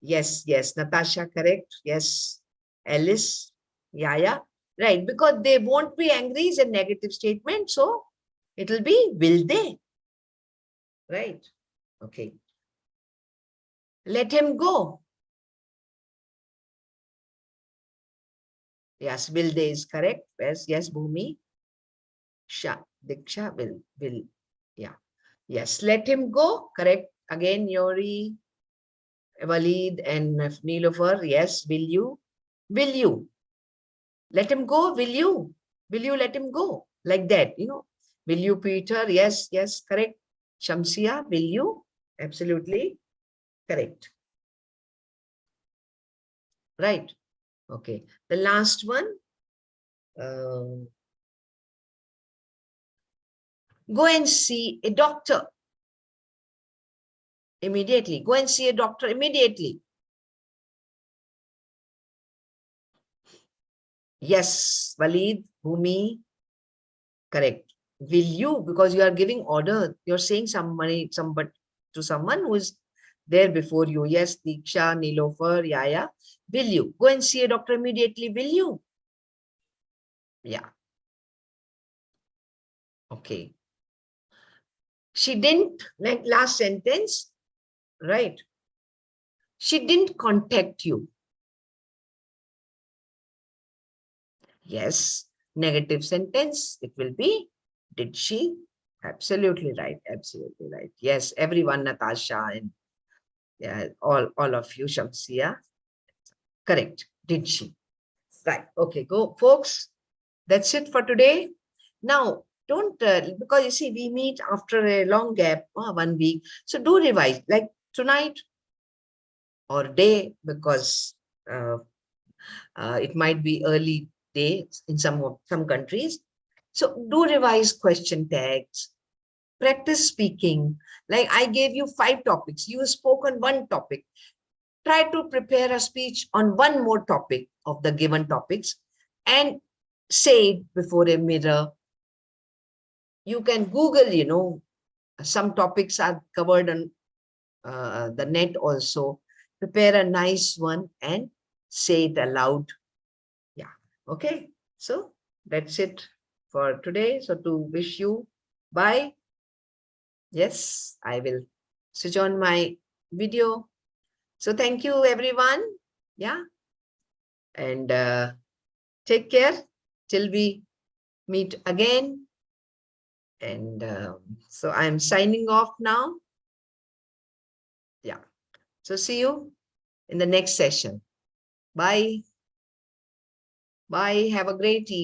A: Yes, yes. Natasha, correct. Yes. Alice, Yaya. Right. Because they won't be angry is a negative statement. So it will be will they. Right. Okay. Let him go. Yes, will they is correct. Yes, yes, Bhumi. Diksha will. Yeah. Yes, let him go. Correct. Again, Yori, Walid and Nilofer. Yes, will you? Will you? Let him go, will you? Will you let him go? Like that, you know. Will you, Peter? Yes, yes, correct. Shamsia, will you? Absolutely correct. Right. Okay. The last one. Go and see a doctor immediately. Go and see a doctor immediately. Yes, Walid, Bhumi, correct. Will you? Because you are giving order. You're saying somebody to someone who is there before you. Yes, Diksha, Nilofer, Yaya. Will you? Go and see a doctor immediately. Will you? Yeah. Okay. She didn't, like last sentence, right? She didn't contact you. Yes. Negative sentence. It will be, did she? Absolutely right. Absolutely right. Yes, everyone, Natasha and yeah, all of you, Shamsia. Correct. Did she? Right. Okay, go, folks. That's it for today. Now, don't, because you see, we meet after a long gap, 1 week. So do revise, like tonight or day, because it might be early day in some countries. So do revise question tags, practice speaking. Like I gave you 5 topics. You spoke on 1 topic. Try to prepare a speech on 1 more topic of the given topics and say it before a mirror. You can Google, you know, some topics are covered on the net also. Prepare a nice one and say it aloud. Yeah. Okay. So that's it for today. So to wish you bye. Yes, I will switch on my video. So thank you, everyone. Yeah. And take care till we meet again. And so I'm signing off now. Yeah. So see you in the next session. Bye. Bye. Have a great evening.